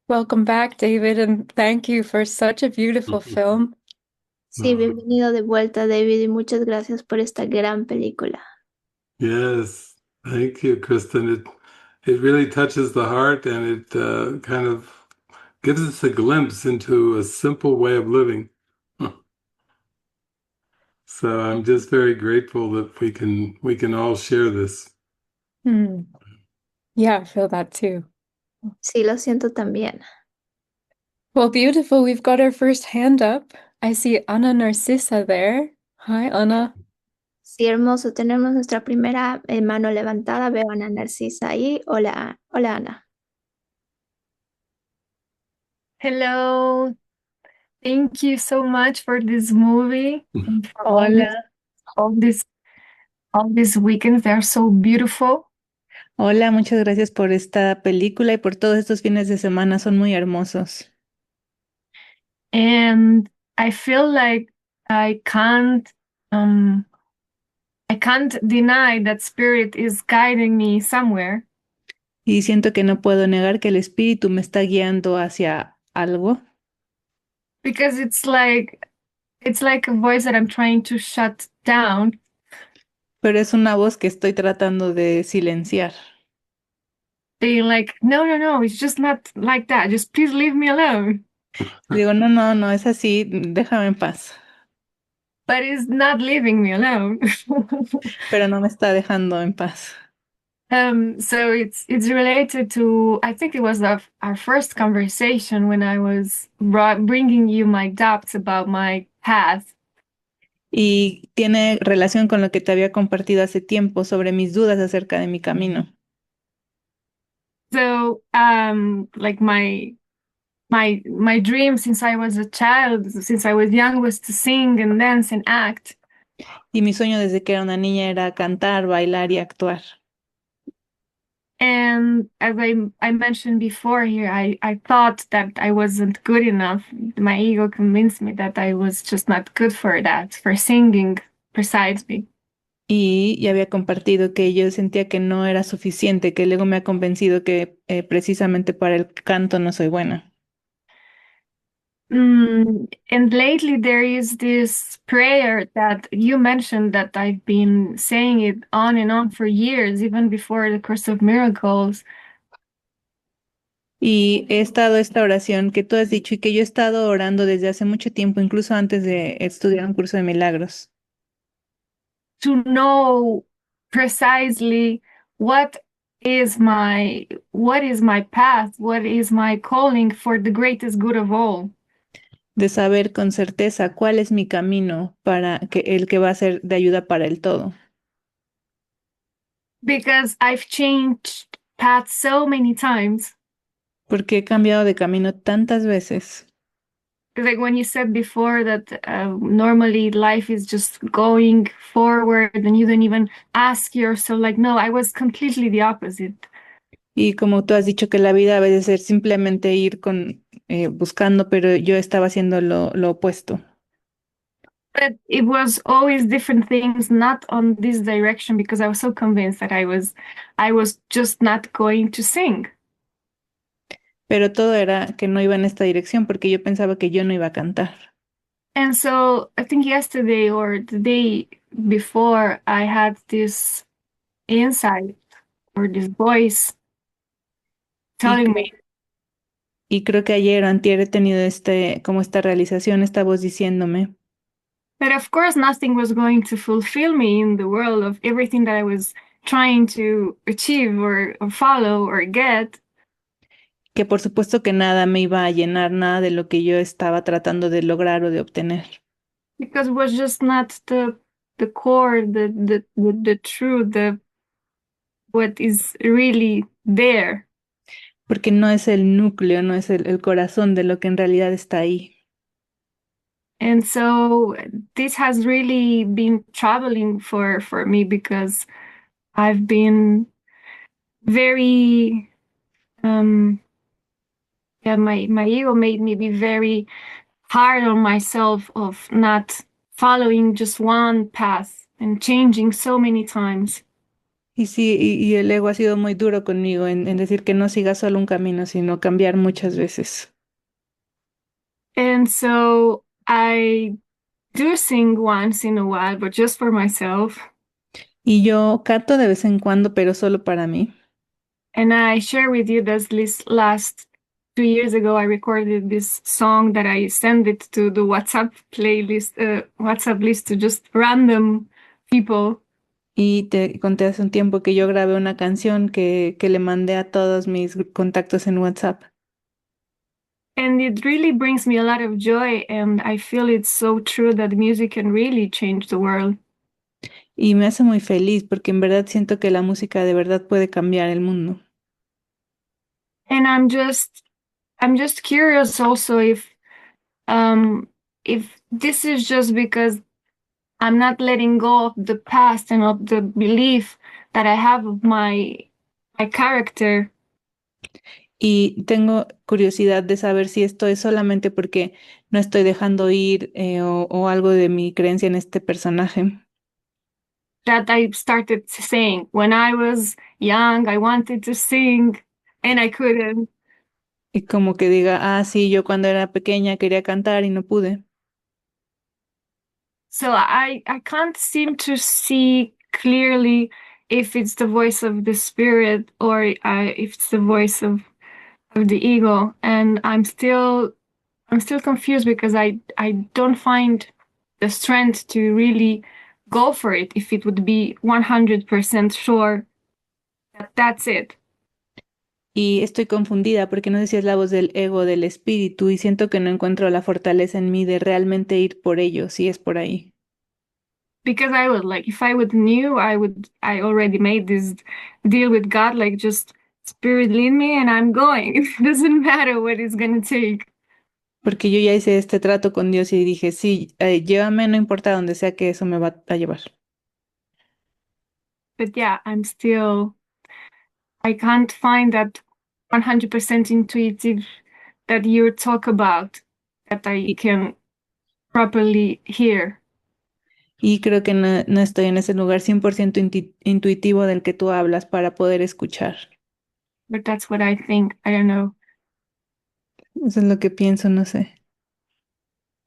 Welcome back, David, and thank you for such a beautiful film. Sí, bienvenido de vuelta, David, y muchas gracias por esta gran película. Yes, thank you, Kristen. It really touches the heart, and it kind of gives us a glimpse into a simple way of living. So I'm just very grateful that we can all share this. Hmm. Yeah, I feel that too. Sí, lo siento también. Well, beautiful. We've got our first hand up. I see Anna Narcissa there. Hi, Anna. Sí, hermoso. Tenemos nuestra primera mano levantada. Veo a Ana Narcisa ahí. Hola, hola Ana. Hello, thank you so much for this movie and for Hola, all this all these weekends. They're so beautiful. hola, muchas gracias por esta película y por todos estos fines de semana, son muy hermosos. And I feel like I can't um I can't deny that spirit is guiding me somewhere Y siento que no puedo negar que el espíritu me está guiando hacia algo, because it's like a voice that I'm trying to shut down, pero es una voz que estoy tratando de silenciar. being like, no, no, no, it's just not like that. Just please leave me alone. Digo, no, no, no, es así, déjame en paz, But it's not leaving me alone. pero no me está dejando en paz. So it's related to, I think it was our first conversation when I was bringing you my doubts about my path. Y tiene relación con lo que te había compartido hace tiempo sobre mis dudas acerca de mi camino. So like my dream since I was a child, since I was young, was to sing and dance and act. Y mi sueño desde que era una niña era cantar, bailar y actuar. And as I mentioned before here, I thought that I wasn't good enough. My ego convinced me that I was just not good for that, for singing precisely. Y ya había compartido que yo sentía que no era suficiente, que luego me ha convencido que precisamente para el canto no soy buena. And lately there is this prayer that you mentioned that I've been saying it on and on for years, even before the Course of Miracles. Y he estado esta oración que tú has dicho y que yo he estado orando desde hace mucho tiempo, incluso antes de estudiar un curso de milagros, To know precisely what what is my path, what is my calling for the greatest good of all. de saber con certeza cuál es mi camino para que el que va a ser de ayuda para el todo. Because I've changed paths so many times. Porque he cambiado de camino tantas veces. Like when you said before that normally life is just going forward and you don't even ask yourself, like, no, I was completely the opposite. Y como tú has dicho que la vida a veces es simplemente ir buscando, pero yo estaba haciendo lo opuesto. But it was always different things, not on this direction, because I was so convinced that I was just not going to sing. Pero todo era que no iba en esta dirección porque yo pensaba que yo no iba a cantar. And so I think yesterday or the day before, I had this insight or this voice Y, telling me, y creo que ayer o antier he tenido como esta realización, esta voz diciéndome but of course, nothing was going to fulfill me in the world of everything that I was trying to achieve or follow or get, que por supuesto que nada me iba a llenar, nada de lo que yo estaba tratando de lograr o de obtener, because it was just not the core, the truth, the what is really there. porque no es el núcleo, no es el corazón de lo que en realidad está ahí. And so this has really been troubling for me because I've been very yeah, my ego made me be very hard on myself of not following just one path and changing so many times. Y sí, y el ego ha sido muy duro conmigo en decir que no siga solo un camino, sino cambiar muchas veces. And so I do sing once in a while, but just for myself. Y yo canto de vez en cuando, pero solo para mí. And I share with you this last 2 years ago, I recorded this song that I sent it to the WhatsApp playlist, WhatsApp list to just random people. Y te conté hace un tiempo que yo grabé una canción que le mandé a todos mis contactos en WhatsApp. And it really brings me a lot of joy. And I feel it's so true that music can really change the world. Y me hace muy feliz porque en verdad siento que la música de verdad puede cambiar el mundo. And I'm just curious also if this is just because I'm not letting go of the past and of the belief that I have of my character, Y tengo curiosidad de saber si esto es solamente porque no estoy dejando ir o algo de mi creencia en este personaje. that I started saying when I was young, I wanted to sing and I couldn't. Y como que diga, ah, sí, yo cuando era pequeña quería cantar y no pude. So I can't seem to see clearly if it's the voice of the spirit or if it's the voice of the ego. And I'm still confused because I don't find the strength to really go for it if it would be 100% sure that that's it. Y estoy confundida porque no sé si es la voz del ego o del espíritu y siento que no encuentro la fortaleza en mí de realmente ir por ello, si es por ahí. Because I would like, if I would knew, I already made this deal with God, like just spirit lead me and I'm going. It doesn't matter what it's gonna take. Porque yo ya hice este trato con Dios y dije, sí, llévame, no importa dónde sea que eso me va a llevar. But yeah, I can't find that 100% intuitive that you talk about that I Y, can properly hear. y creo que no estoy en ese lugar 100% intuitivo del que tú hablas para poder escuchar. But that's what I think. I don't know. Eso es lo que pienso, no sé.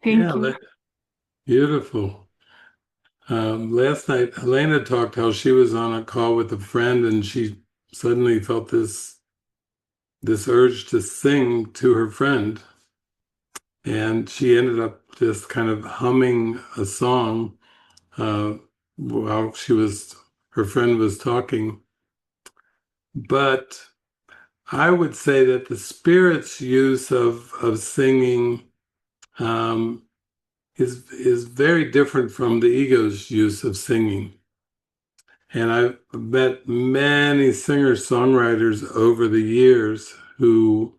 Thank you. Beautiful. Last night, Elena talked how she was on a call with a friend and she suddenly felt this urge to sing to her friend. And she ended up just kind of humming a song while her friend was talking. But I would say that the spirit's use of singing is very different from the ego's use of singing. And I've met many singer-songwriters over the years who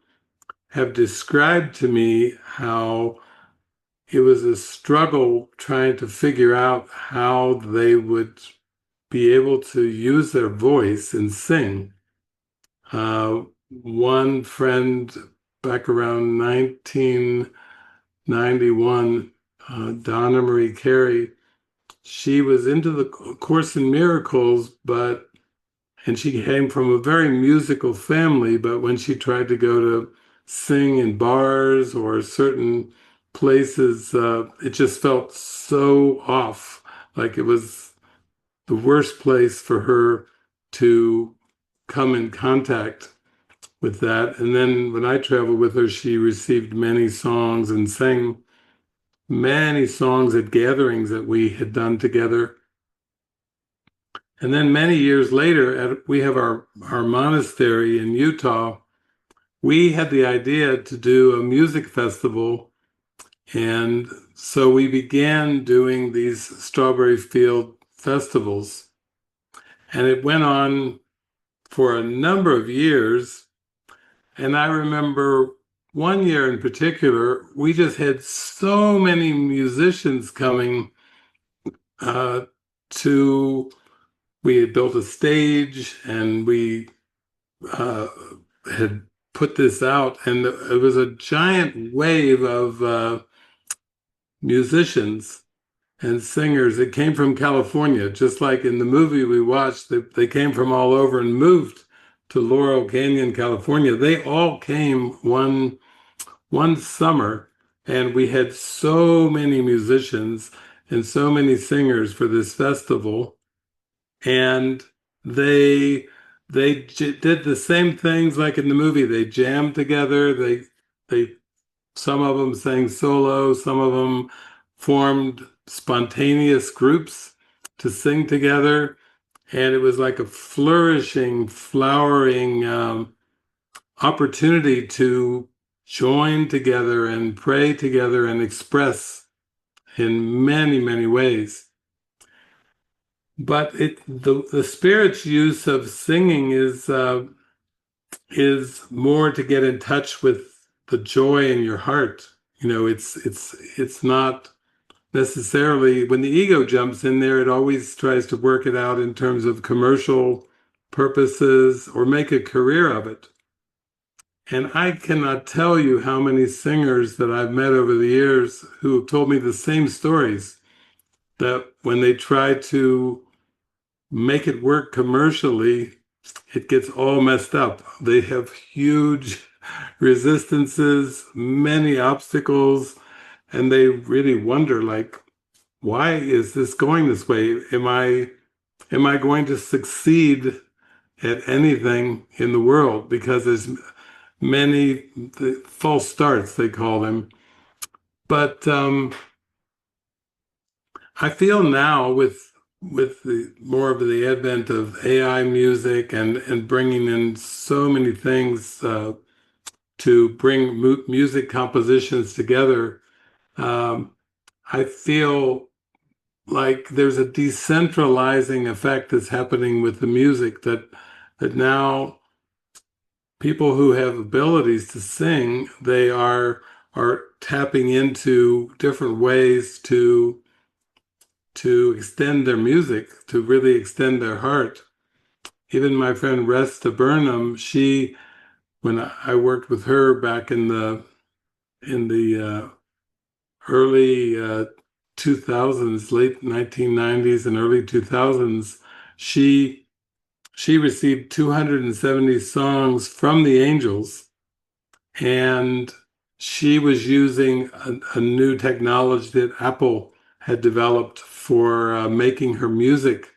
have described to me how it was a struggle trying to figure out how they would be able to use their voice and sing. One friend back around 1991, Donna Marie Carey, she was into the Course in Miracles, and she came from a very musical family, but when she tried to go to sing in bars or certain places, it just felt so off, like it was the worst place for her to come in contact with that. And then when I traveled with her, she received many songs and sang many songs at gatherings that we had done together. And then many years later, we have our monastery in Utah. We had the idea to do a music festival. And so we began doing these strawberry field festivals. And it went on for a number of years. And I remember one year in particular, we just had so many musicians coming to, we had built a stage and we had put this out, and it was a giant wave of musicians. and singers. It came from California, just like in the movie we watched. They came from all over and moved to Laurel Canyon, California. They all came one summer, and we had so many musicians and so many singers for this festival. And they did the same things like in the movie. They jammed together. They some of them sang solo, some of them formed spontaneous groups to sing together. And it was like a flourishing, flowering opportunity to join together and pray together and express in many, many ways. But the spirit's use of singing is more to get in touch with the joy in your heart. You know, it's not necessarily when the ego jumps in there, it always tries to work it out in terms of commercial purposes or make a career of it. And I cannot tell you how many singers that I've met over the years who have told me the same stories that when they try to make it work commercially, it gets all messed up. They have huge resistances, many obstacles, and they really wonder, like, why is this going this way? Am I going to succeed at anything in the world? Because there's many false starts, they call them. But I feel now with the more of the advent of AI music and bringing in so many things to bring music compositions together, I feel like there's a decentralizing effect that's happening with the music that now people who have abilities to sing, they are tapping into different ways to extend their music, to really extend their heart. Even my friend Resta Burnham, when I worked with her back in the early 2000s, late 1990s and early 2000s, she received 270 songs from the angels, and she was using a new technology that Apple had developed for making her music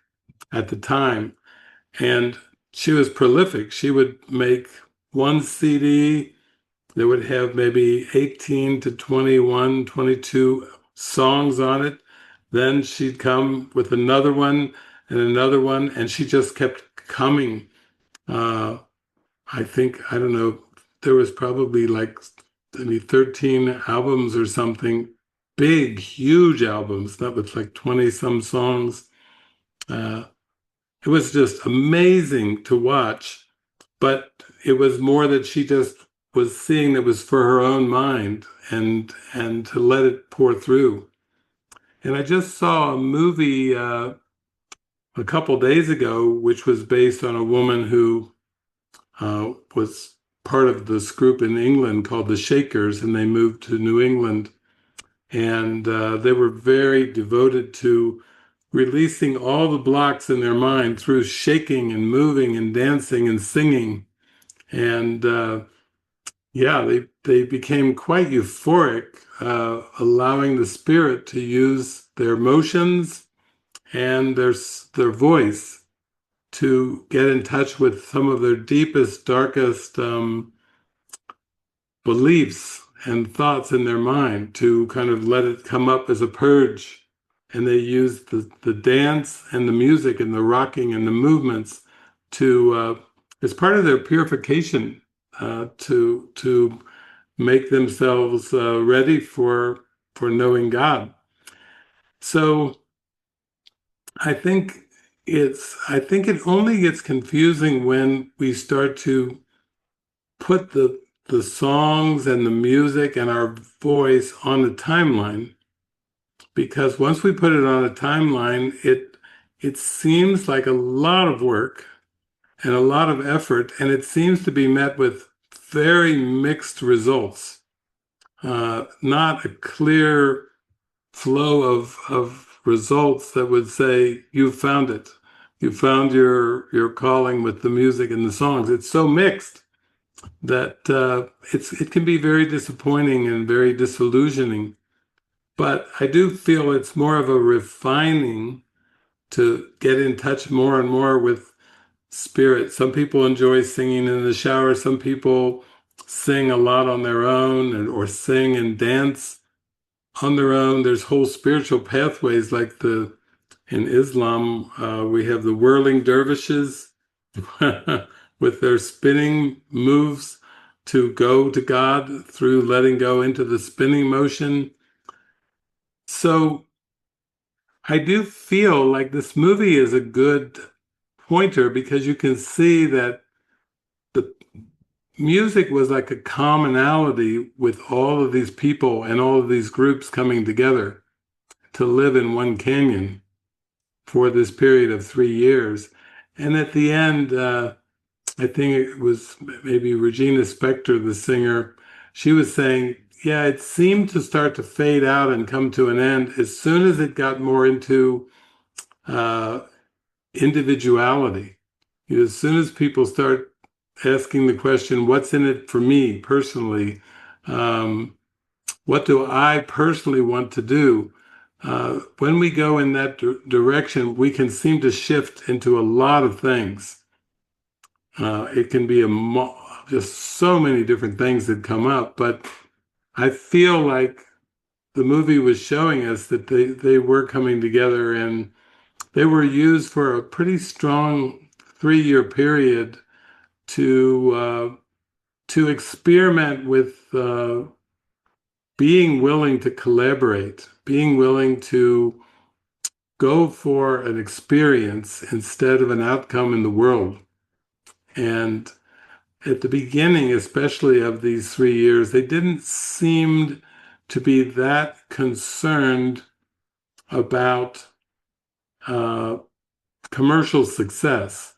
at the time. And she was prolific. She would make one CD that would have maybe 18 to 21, 22 songs on it. Then she'd come with another one and another one, and she just kept coming. I think, I don't know, there was probably like maybe 13 albums or something, big, huge albums, that was like 20 some songs. It was just amazing to watch, but it was more that she just was seeing that was for her own mind and to let it pour through. And I just saw a movie a couple days ago, which was based on a woman who was part of this group in England called the Shakers, and they moved to New England. And they were very devoted to releasing all the blocks in their mind through shaking and moving and dancing and singing. And yeah, they became quite euphoric, allowing the spirit to use their emotions and their voice to get in touch with some of their deepest, darkest beliefs and thoughts in their mind, to kind of let it come up as a purge. And they used the dance and the music and the rocking and the movements to as part of their purification, to make themselves ready for knowing God. So I think it only gets confusing when we start to put the songs and the music and our voice on a timeline, because once we put it on a timeline, it seems like a lot of work and a lot of effort, and it seems to be met with very mixed results. Not a clear flow of results that would say, you found it. You found your calling with the music and the songs. It's so mixed that it can be very disappointing and very disillusioning. But I do feel it's more of a refining to get in touch more and more with spirit. Some people enjoy singing in the shower. Some people sing a lot on their own or sing and dance on their own. There's whole spiritual pathways like in Islam, we have the whirling dervishes with their spinning moves to go to God through letting go into the spinning motion. So I do feel like this movie is a good pointer because you can see that the music was like a commonality with all of these people and all of these groups coming together to live in one canyon for this period of 3 years. And at the end, I think it was maybe Regina Spektor, the singer, she was saying, yeah, it seemed to start to fade out and come to an end as soon as it got more into uh, individuality. As soon as people start asking the question, what's in it for me personally? What do I personally want to do? When we go in that direction, we can seem to shift into a lot of things. It can be just so many different things that come up, but I feel like the movie was showing us that they were coming together and they were used for a pretty strong 3 year period to experiment with being willing to collaborate, being willing to go for an experience instead of an outcome in the world. And at the beginning, especially of these 3 years, they didn't seem to be that concerned about commercial success.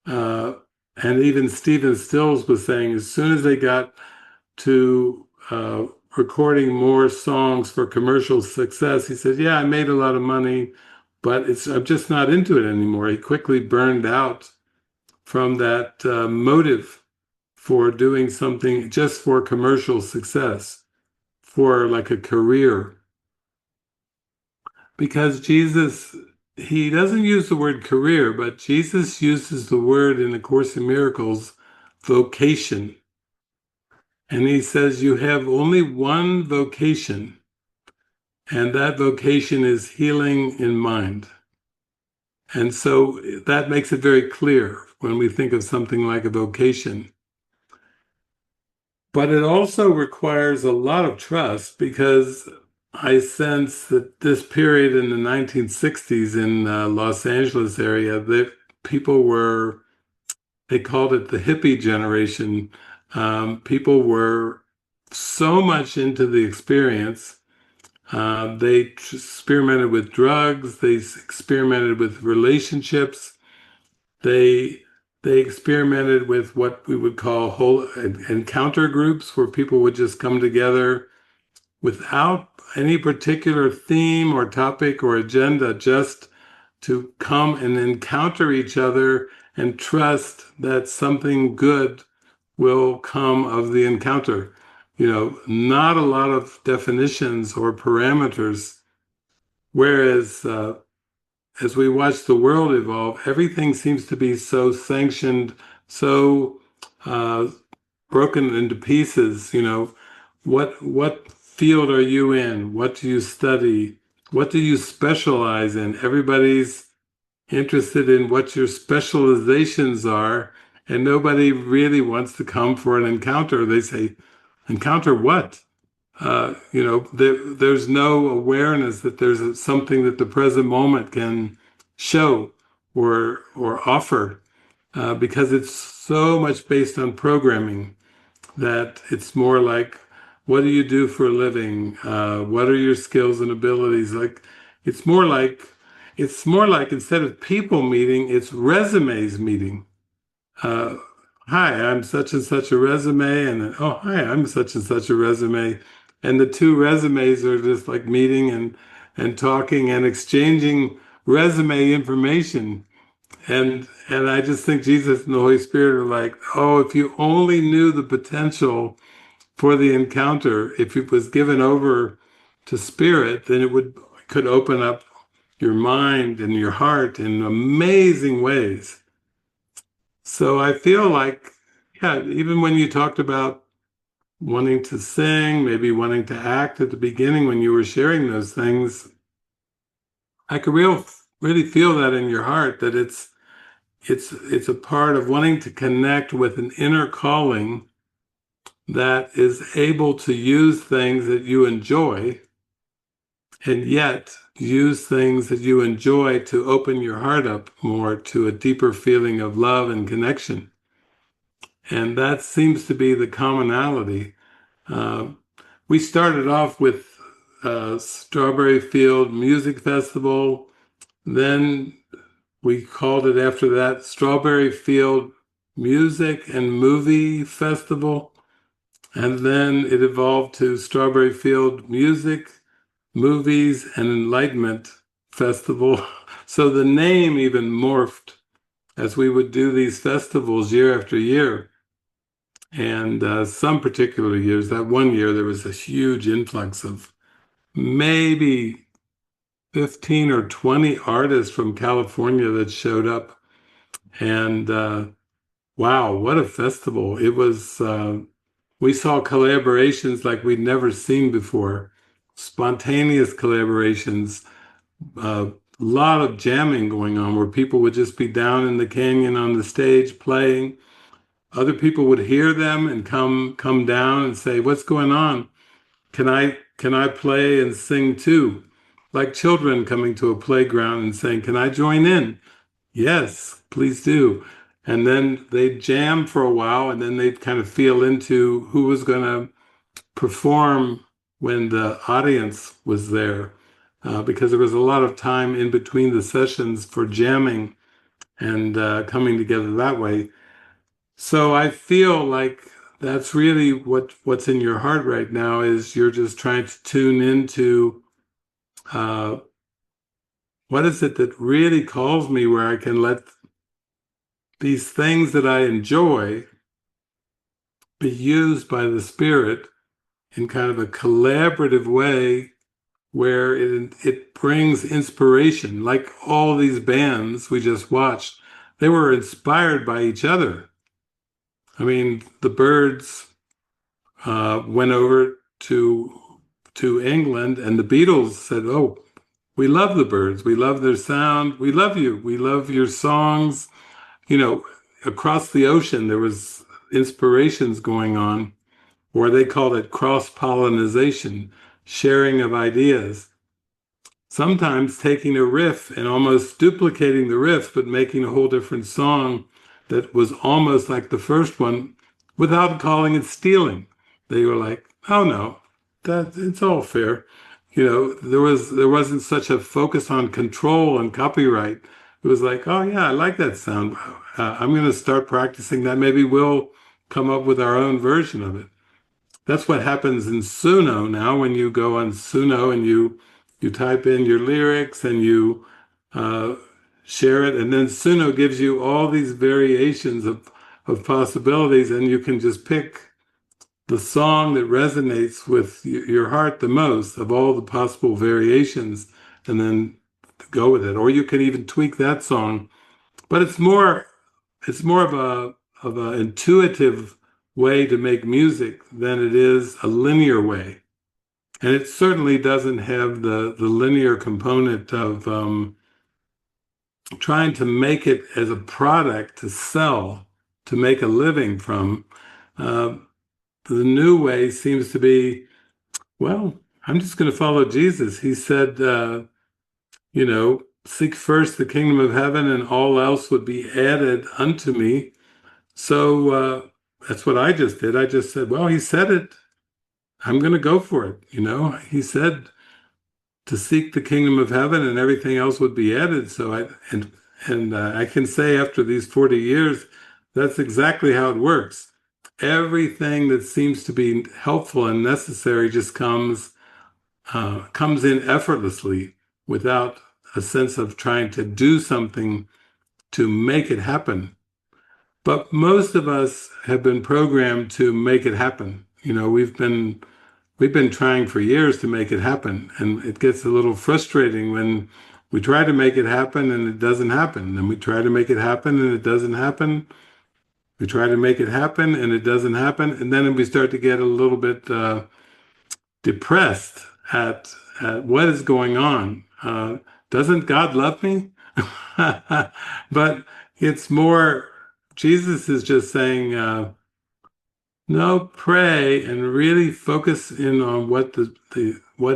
And even Stephen Stills was saying as soon as they got to recording more songs for commercial success, he said, yeah, I made a lot of money, but I'm just not into it anymore. He quickly burned out from that motive for doing something just for commercial success, for like a career. Because Jesus, he doesn't use the word career, but Jesus uses the word in A Course in Miracles, vocation. And he says you have only one vocation, and that vocation is healing in mind. And so that makes it very clear when we think of something like a vocation. But it also requires a lot of trust because I sense that this period in the 1960s in Los Angeles area, that people were, they called it the hippie generation. People were so much into the experience. They experimented with drugs. They experimented with relationships. They they experimented with what we would call whole encounter groups, where people would just come together without any particular theme or topic or agenda, just to come and encounter each other and trust that something good will come of the encounter. Not a lot of definitions or parameters. Whereas as we watch the world evolve, everything seems to be so sanctioned, so uh, broken into pieces. What field are you in? What do you study? What do you specialize in? Everybody's interested in what your specializations are, and nobody really wants to come for an encounter. They say, encounter what? There's no awareness that there's something that the present moment can show or offer, because it's so much based on programming that it's more like, what do you do for a living? What are your skills and abilities? Like, it's more like instead of people meeting, it's resumes meeting. Uh, Hi, I'm such and such a resume, and then, oh, hi, I'm such and such a resume, and the two resumes are just like meeting, and talking and exchanging resume information. And I just think Jesus and the Holy Spirit are like, oh, if you only knew the potential for the encounter, if it was given over to spirit, then could open up your mind and your heart in amazing ways. So I feel like, yeah, even when you talked about wanting to sing, maybe wanting to act at the beginning when you were sharing those things, I could really feel that in your heart, that it's a part of wanting to connect with an inner calling that is able to use things that you enjoy and yet use things that you enjoy to open your heart up more to a deeper feeling of love and connection. And that seems to be the commonality. Uh, we started off with Strawberry Field Music Festival. Then we called it after that Strawberry Field Music and Movie Festival. And then it evolved to Strawberry Field Music, Movies, and Enlightenment Festival. So the name even morphed as we would do these festivals year after year. And some particular years, that one year, there was a huge influx of maybe 15 or 20 artists from California that showed up. And wow, what a festival. It was, we saw collaborations like we'd never seen before, spontaneous collaborations, a lot of jamming going on where people would just be down in the canyon on the stage playing. Other people would hear them and come down and say, "What's going on? Can I play and sing too?" Like children coming to a playground and saying, "Can I join in?" Yes, please do. And then they'd jam for a while, and then they'd kind of feel into who was going to perform when the audience was there, because there was a lot of time in between the sessions for jamming and coming together that way. So I feel like that's really what's in your heart right now is you're just trying to tune into uh, what is it that really calls me where I can let these things that I enjoy be used by the Spirit in kind of a collaborative way where it brings inspiration. Like all these bands we just watched, they were inspired by each other. I mean, the Byrds went over to England, and the Beatles said, "Oh, we love the Byrds. We love their sound. We love you. We love your songs." You know, across the ocean, there was inspirations going on, or they called it cross-pollination, sharing of ideas. Sometimes taking a riff and almost duplicating the riff, but making a whole different song that was almost like the first one without calling it stealing. They were like, "Oh no, that it's all fair." You know, there wasn't such a focus on control and copyright. It was like, "Oh yeah, I like that sound. I'm going to start practicing that. Maybe we'll come up with our own version of it." That's what happens in Suno now when you go on Suno and you type in your lyrics and you uh, share it, and then Suno gives you all these variations of possibilities, and you can just pick the song that resonates with your heart the most of all the possible variations, and then go with it. Or you can even tweak that song, but it's more of a intuitive way to make music than it is a linear way. And it certainly doesn't have the linear component of trying to make it as a product to sell, to make a living from. Uh, the new way seems to be, well, I'm just going to follow Jesus. He said, seek first the kingdom of heaven and all else would be added unto me. So that's what I just did. I just said, well, he said it. I'm going to go for it. He said to seek the kingdom of heaven and everything else would be added. So I can say after these 40 years, that's exactly how it works. Everything that seems to be helpful and necessary just comes comes in effortlessly without a sense of trying to do something to make it happen. But most of us have been programmed to make it happen. We've been trying for years to make it happen, and it gets a little frustrating when we try to make it happen and it doesn't happen. And we try to make it happen and it doesn't happen. We try to make it happen and it doesn't happen. And then we start to get a little bit depressed at what is going on. Doesn't God love me? But it's more, Jesus is just saying, no, pray and really focus in on what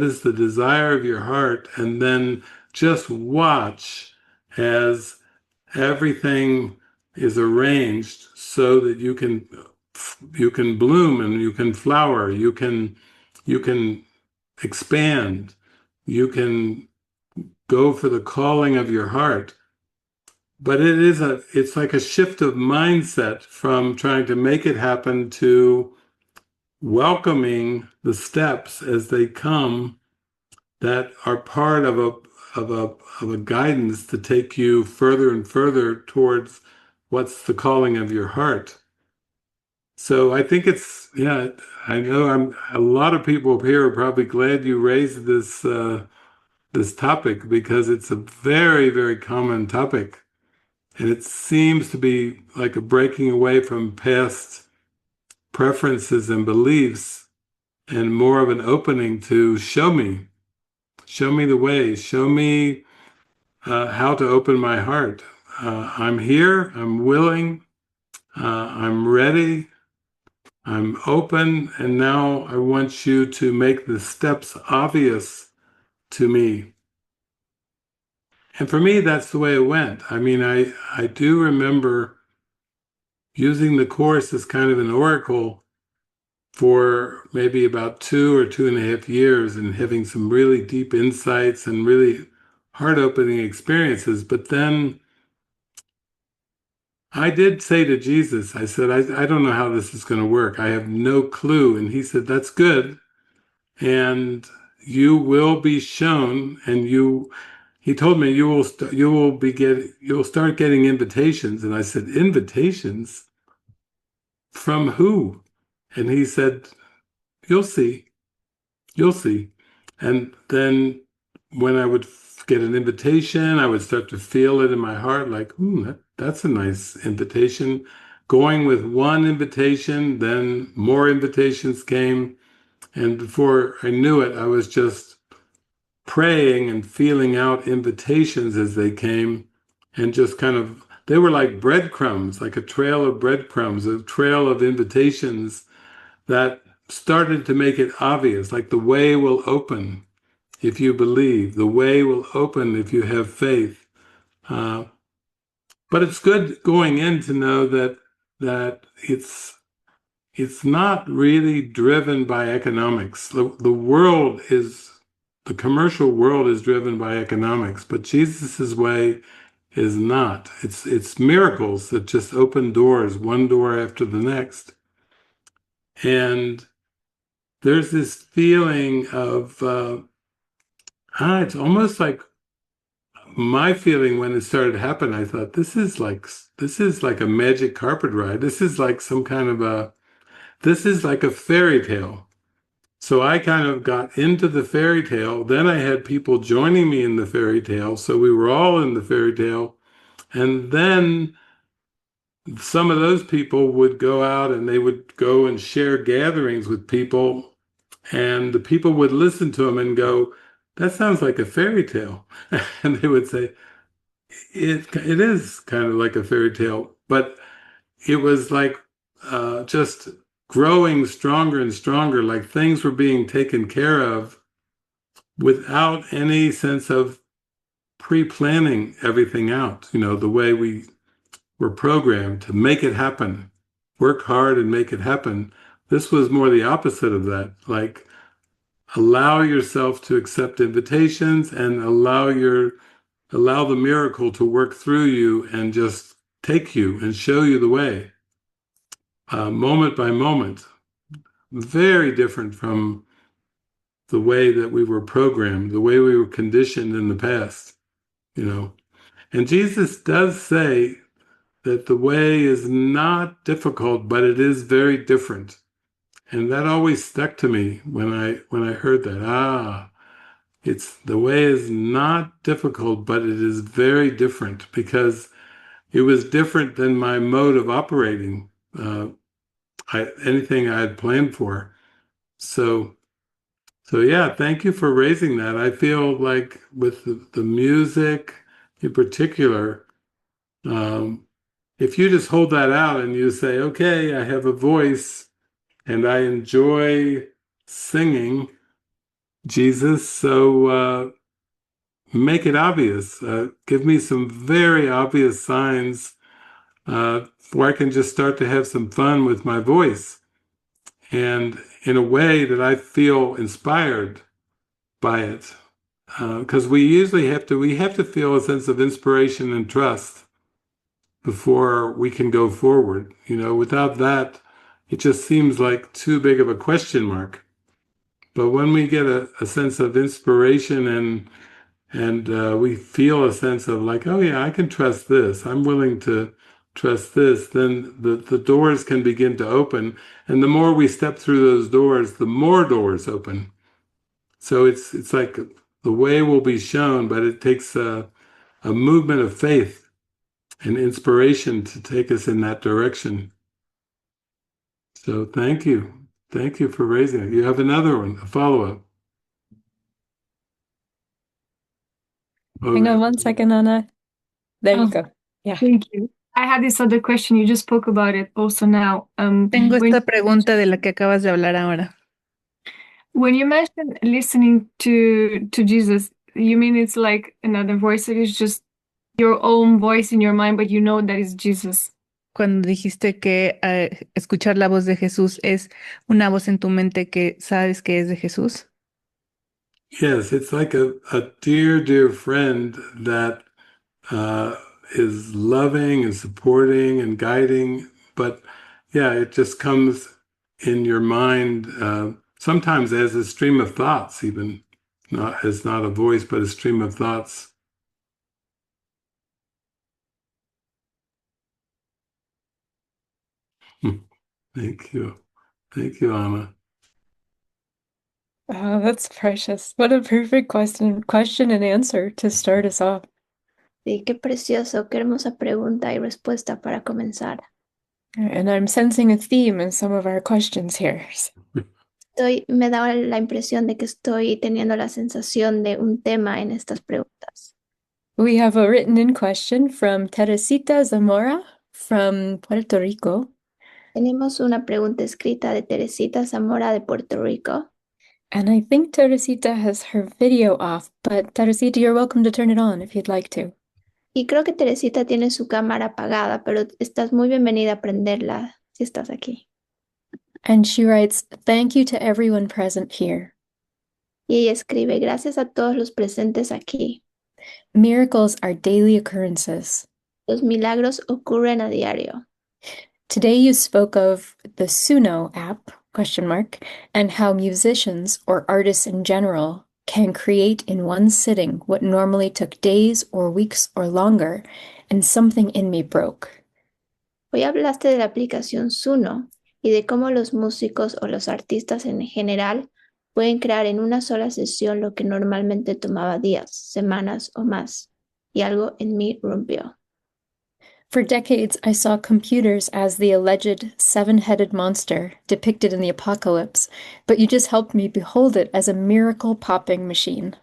is the desire of your heart, and then just watch as everything is arranged so that you can bloom and you can flower, you can expand, you can go for the calling of your heart. But it's like a shift of mindset from trying to make it happen to welcoming the steps as they come that are part of a guidance to take you further and further towards what's the calling of your heart. So I think I know a lot of people up here are probably glad you raised this topic, because it's a very, very common topic. And it seems to be like a breaking away from past preferences and beliefs, and more of an opening to show me the way, show me how to open my heart. I'm here, I'm willing, I'm ready, I'm open, and now I want you to make the steps obvious to me. And for me, that's the way it went. I mean, I do remember using the Course as kind of an oracle for maybe about 2 or 2.5 years, and having some really deep insights and really heart-opening experiences. But then I did say to Jesus, I said, I don't know how this is going to work. I have no clue. And he said, that's good. And you will be shown, and he told me you'll start getting invitations. And I said, invitations? From who? And he said, you'll see. You'll see. And then when I would get an invitation, I would start to feel it in my heart, like, that's a nice invitation. Going with one invitation, then more invitations came. And before I knew it, I was just praying and feeling out invitations as they came, and just they were like breadcrumbs, like a trail of breadcrumbs, a trail of invitations that started to make it obvious, like the way will open if you believe, the way will open if you have faith. But it's good going in to know that it's not really driven by economics. The commercial world is driven by economics, but Jesus's way is not. It's miracles that just open doors, one door after the next. And there's this feeling of, it's almost like my feeling when it started to happen. I thought, this is like a magic carpet ride. This is like this is like a fairy tale. So I kind of got into the fairy tale. Then I had people joining me in the fairy tale. So we were all in the fairy tale. And then some of those people would go out and they would go and share gatherings with people. And the people would listen to them and go, that sounds like a fairy tale. And they would say, it is kind of like a fairy tale. But it was like just growing stronger and stronger, like things were being taken care of without any sense of pre-planning everything out, the way we were programmed to make it happen, work hard and make it happen. This was more the opposite of that, like allow yourself to accept invitations and allow the miracle to work through you and just take you and show you the way, moment by moment. Very different from the way that we were programmed, the way we were conditioned in the past, you know. And Jesus does say that the way is not difficult, but it is very different. And that always stuck to me when I heard that. It's the way is not difficult, but it is very different because it was different than my mode of operating. Anything I had planned for. So yeah, thank you for raising that. I feel like with the music in particular, um, if you just hold that out and you say, okay, I have a voice and I enjoy singing Jesus, so make it obvious. Give me some very obvious signs where I can just start to have some fun with my voice and in a way that I feel inspired by it. Because we have to feel a sense of inspiration and trust before we can go forward. You know, without that, it just seems like too big of a question mark. But when we get a sense of inspiration and we feel a sense of like, oh yeah, I can trust this. I'm willing to trust this. Then the doors can begin to open, and the more we step through those doors, the more doors open. So it's like the way will be shown, but it takes a movement of faith and inspiration to take us in that direction. So thank you for raising it. You have another one, a follow-up. Hang on one second, Anna. There you Oh, go. Yeah. thank you. I had this other question. You just spoke about it also now. Tengo When esta pregunta de la que acabas de hablar ahora. when you mentioned listening to Jesus, you mean it's like another voice? It is just your own voice in your mind, but you know that is Jesus. Cuando dijiste que escuchar la voz de Jesús es una voz en tu mente que sabes que es de Jesús. Yes, it's like a dear, dear friend that uh, is loving and supporting and guiding. But yeah, it just comes in your mind, sometimes as a stream of thoughts, even not as not a voice, but a stream of thoughts. Thank you. Thank you, Anna. Oh, that's precious. What a perfect question and answer to start us off. Sí, qué precioso, qué hermosa pregunta y respuesta para comenzar. And I'm sensing a theme in some of our questions here. Me da la impresión de que estoy teniendo la sensación de un tema en estas preguntas. We have a written-in question from Teresita Zamora from Puerto Rico. Tenemos una pregunta escrita de Teresita Zamora de Puerto Rico. And I think Teresita has her video off, but Teresita, you're welcome to turn it on if you'd like to. Y creo que Teresita tiene su cámara apagada, pero estás muy bienvenida a prenderla si estás aquí. And she writes, "Thank you to everyone present here. Y ella escribe, gracias a todos los presentes aquí. Miracles are daily occurrences. Los milagros ocurren a diario. Today you spoke of the Suno app, and how musicians or artists in general can create in one sitting what normally took days or weeks or longer, and something in me broke." Hoy hablaste de la aplicación Suno y de cómo los músicos o los artistas en general pueden crear en una sola sesión lo que normalmente tomaba días, semanas o más. Y algo en mí rompió. For decades, I saw computers as the alleged seven-headed monster depicted in the apocalypse, but you just helped me behold it as a miracle-popping machine.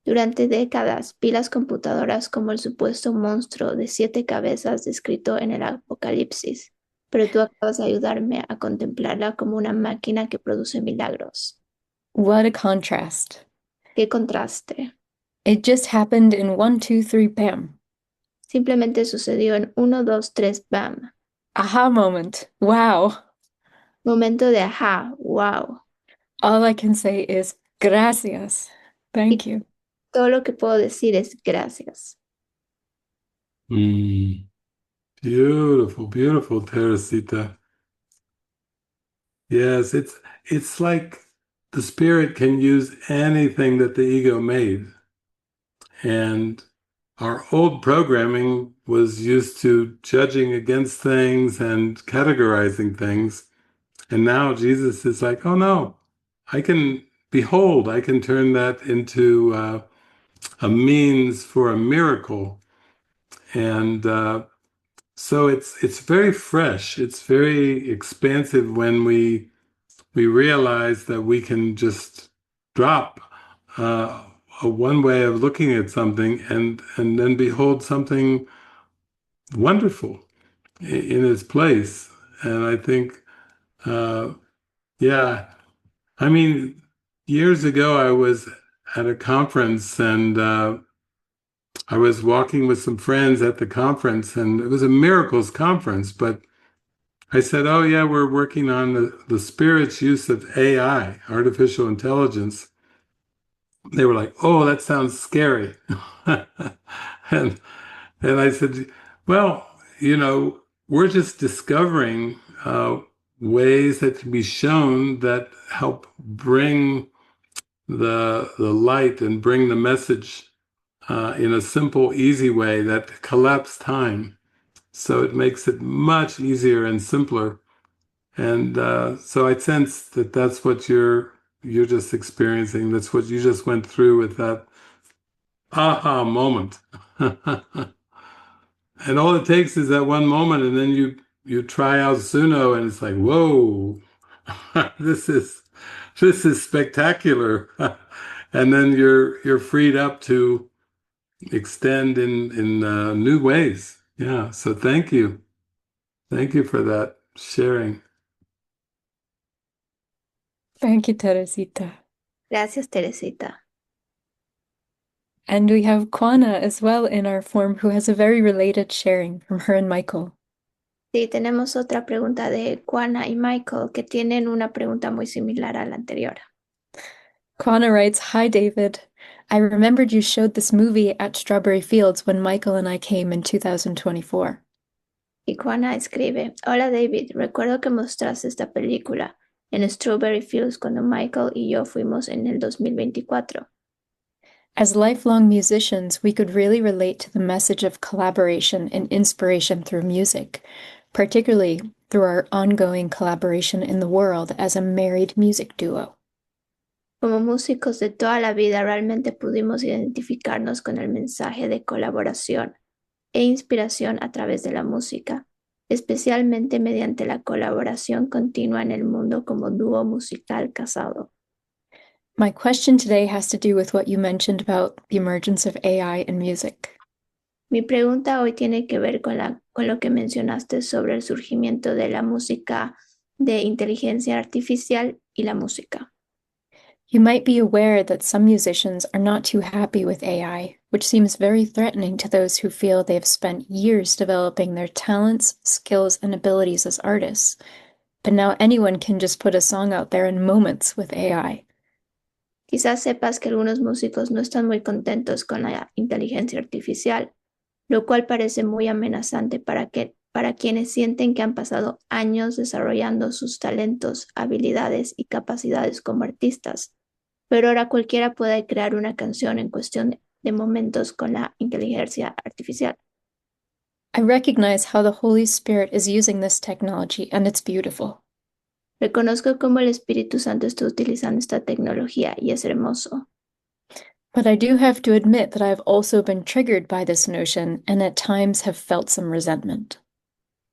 Durante décadas vi las computadoras como el supuesto monstruo de 7 cabezas descrito en el Apocalipsis, pero tú acabas de ayudarme a contemplarla como una máquina que produce milagros. What a contrast. ¡Qué contraste! It just happened in 1, 2, 3, bam. Simplemente sucedió en 1, 2, 3, bam. Aha moment. Wow. Momento de ajá, wow. All I can say is gracias. Thank you. Todo lo que puedo decir es gracias. Beautiful, beautiful, Teresita. Yes, it's like the spirit can use anything that the ego made. And our old programming was used to judging against things and categorizing things. And now Jesus is like, oh no, I can, behold, I can turn that into a means for a miracle. And so it's very fresh. It's very expansive when we realize that we can just drop a one way of looking at something and then behold something wonderful in its place. And I think, uh, yeah, I mean, years ago I was at a conference and I was walking with some friends at the conference, and it was a miracles conference, but I said, oh yeah, we're working on the spirit's use of AI, artificial intelligence. They were like, oh, that sounds scary. and and I said, well, we're just discovering ways that can be shown that help bring the light and bring the message in a simple, easy way that collapse time. So it makes it much easier and simpler. And so I sense that that's what you're just experiencing. That's what you just went through with that aha moment. And all it takes is that one moment, and then you try out Suno, and it's like, whoa, this is spectacular. And then you're freed up to extend in new ways. Yeah. So thank you for that sharing. Thank you, Teresita. Gracias, Teresita. And we have Kwana as well in our form, who has a very related sharing from her and Michael. Sí, tenemos otra pregunta de Juana y Michael que tienen una pregunta muy similar a la anterior. Kwana writes, Hi, David. I remembered you showed this movie at Strawberry Fields when Michael and I came in 2024. Y Juana escribe, Hola David, recuerdo que mostraste esta película en Strawberry Fields cuando Michael y yo fuimos en el 2024. As lifelong musicians, we could really relate to the message of collaboration and inspiration through music, particularly through our ongoing collaboration in the world as a married music duo. Como músicos de toda la vida, realmente pudimos identificarnos con el mensaje de colaboración e inspiración a través de la música, especialmente mediante la colaboración continua en el mundo como dúo musical casado. My question today has to do with what you mentioned about the emergence of AI in music. Mi pregunta hoy tiene que ver con lo que mencionaste sobre el surgimiento de la música de inteligencia artificial y la música. You might be aware that some musicians are not too happy with AI, which seems very threatening to those who feel they have spent years developing their talents, skills, and abilities as artists. But now anyone can just put a song out there in moments with AI. Quizás sepas que algunos músicos no están muy contentos con la inteligencia artificial, lo cual parece muy amenazante para quienes sienten que han pasado años desarrollando sus talentos, habilidades y capacidades como artistas. Pero ahora cualquiera puede crear una canción en cuestión de momentos con la inteligencia artificial. I recognize how the Holy Spirit is using this technology, and it's beautiful. Reconozco cómo el Espíritu Santo está utilizando esta tecnología y es hermoso. But I do have to admit that I've also been triggered by this notion and at times have felt some resentment.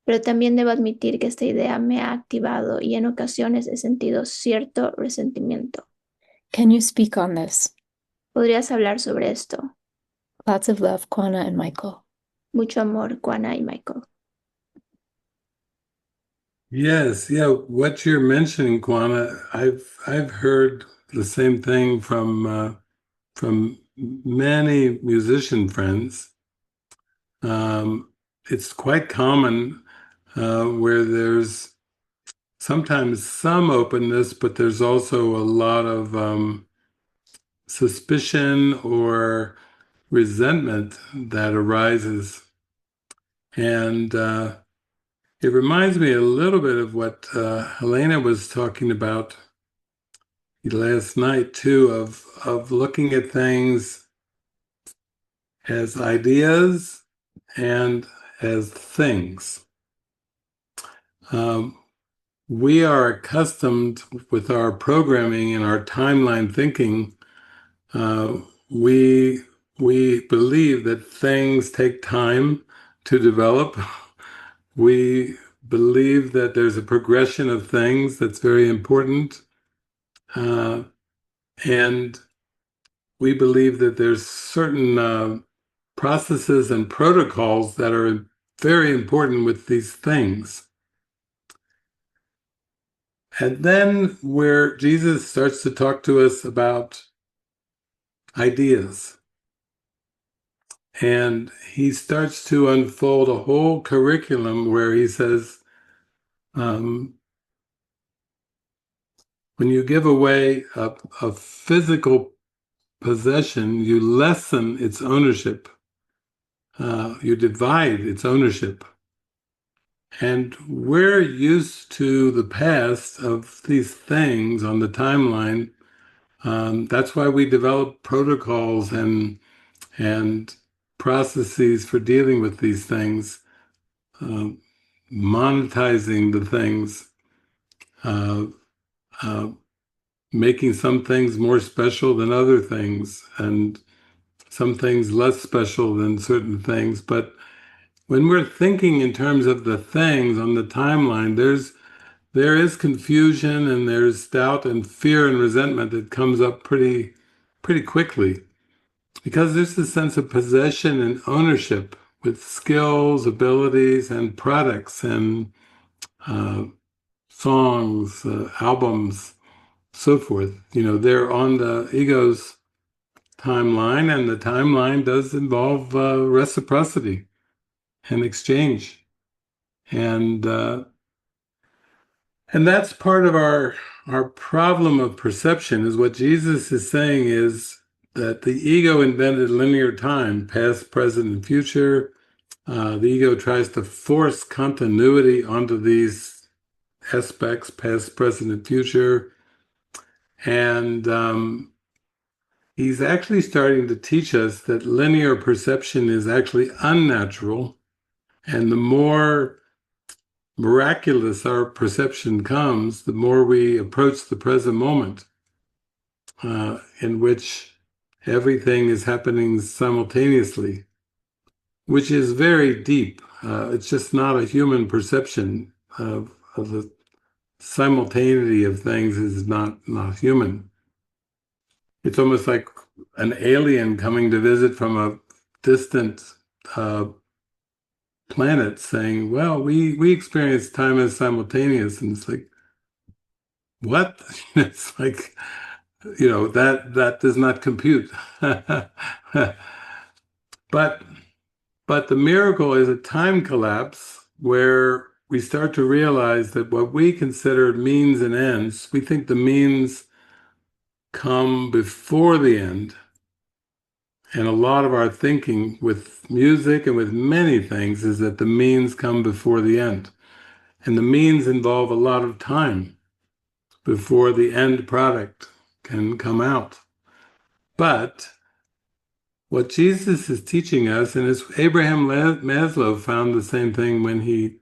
Pero también debo admitir que esta idea me ha activado y en ocasiones he sentido cierto resentimiento. Can you speak on this? ¿Podrías hablar sobre esto? Lots of love, Kwana and Michael. Mucho amor, Juana y Michael. Yes, yeah. What you're mentioning, Kwana, I've heard the same thing from many musician friends. It's quite common where there's sometimes some openness, but there's also a lot of suspicion or resentment that arises. And it reminds me a little bit of what Helena was talking about last night too, of looking at things as ideas and as things. Um, we are accustomed with our programming and our timeline thinking. Uh, we we believe that things take time to develop. We believe that there's a progression of things that's very important, and we believe that there's certain processes and protocols that are very important with these things. And then where Jesus starts to talk to us about ideas, and he starts to unfold a whole curriculum where he says, when you give away a physical possession, you lessen its ownership. You divide its ownership. And we're used to the past of these things on the timeline. That's why we develop protocols and processes for dealing with these things, uh, monetizing the things, uh, uh, making some things more special than other things, and some things less special than certain things. But when we're thinking in terms of the things on the timeline, there is confusion and there's doubt and fear and resentment that comes up pretty quickly because there's this sense of possession and ownership with skills, abilities, and products and uh, songs, albums, so forth. You know, they're on the ego's timeline, and the timeline does involve reciprocity and exchange, and uh, and that's part of our problem of perception. Is what Jesus is saying is that the ego invented linear time, past, present, and future. The ego tries to force continuity onto these aspects, past, present, and future, and he's actually starting to teach us that linear perception is actually unnatural, and the more miraculous our perception comes, the more we approach the present moment, in which everything is happening simultaneously, which is very deep. It's just not a human perception of the simultaneity of things is not human. It's almost like an alien coming to visit from a distant uh, planet saying, well, we experience time as simultaneous. And it's like, what? It's like, that does not compute. But but the miracle is a time collapse where we start to realize that what we consider means and ends, we think the means come before the end. And a lot of our thinking with music and with many things is that the means come before the end. And the means involve a lot of time before the end product can come out. But what Jesus is teaching us, and as Abraham Maslow found the same thing when he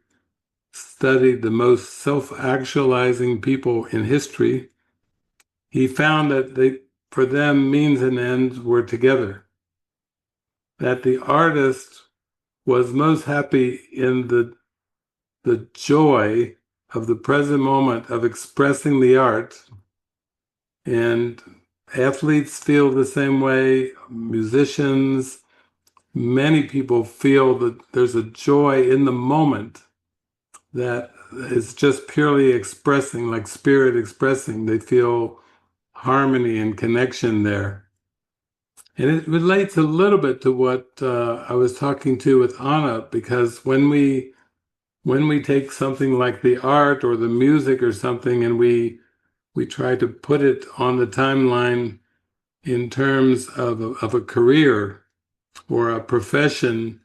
studied the most self-actualizing people in history, he found that for them, means and ends were together. That the artist was most happy in the joy of the present moment of expressing the art, and athletes feel the same way, musicians, many people feel that there's a joy in the moment that is just purely expressing, like spirit expressing. They feel harmony and connection there. And it relates a little bit to what I was talking to with Anna, because when we take something like the art or the music or something and we try to put it on the timeline in terms of a career or a profession,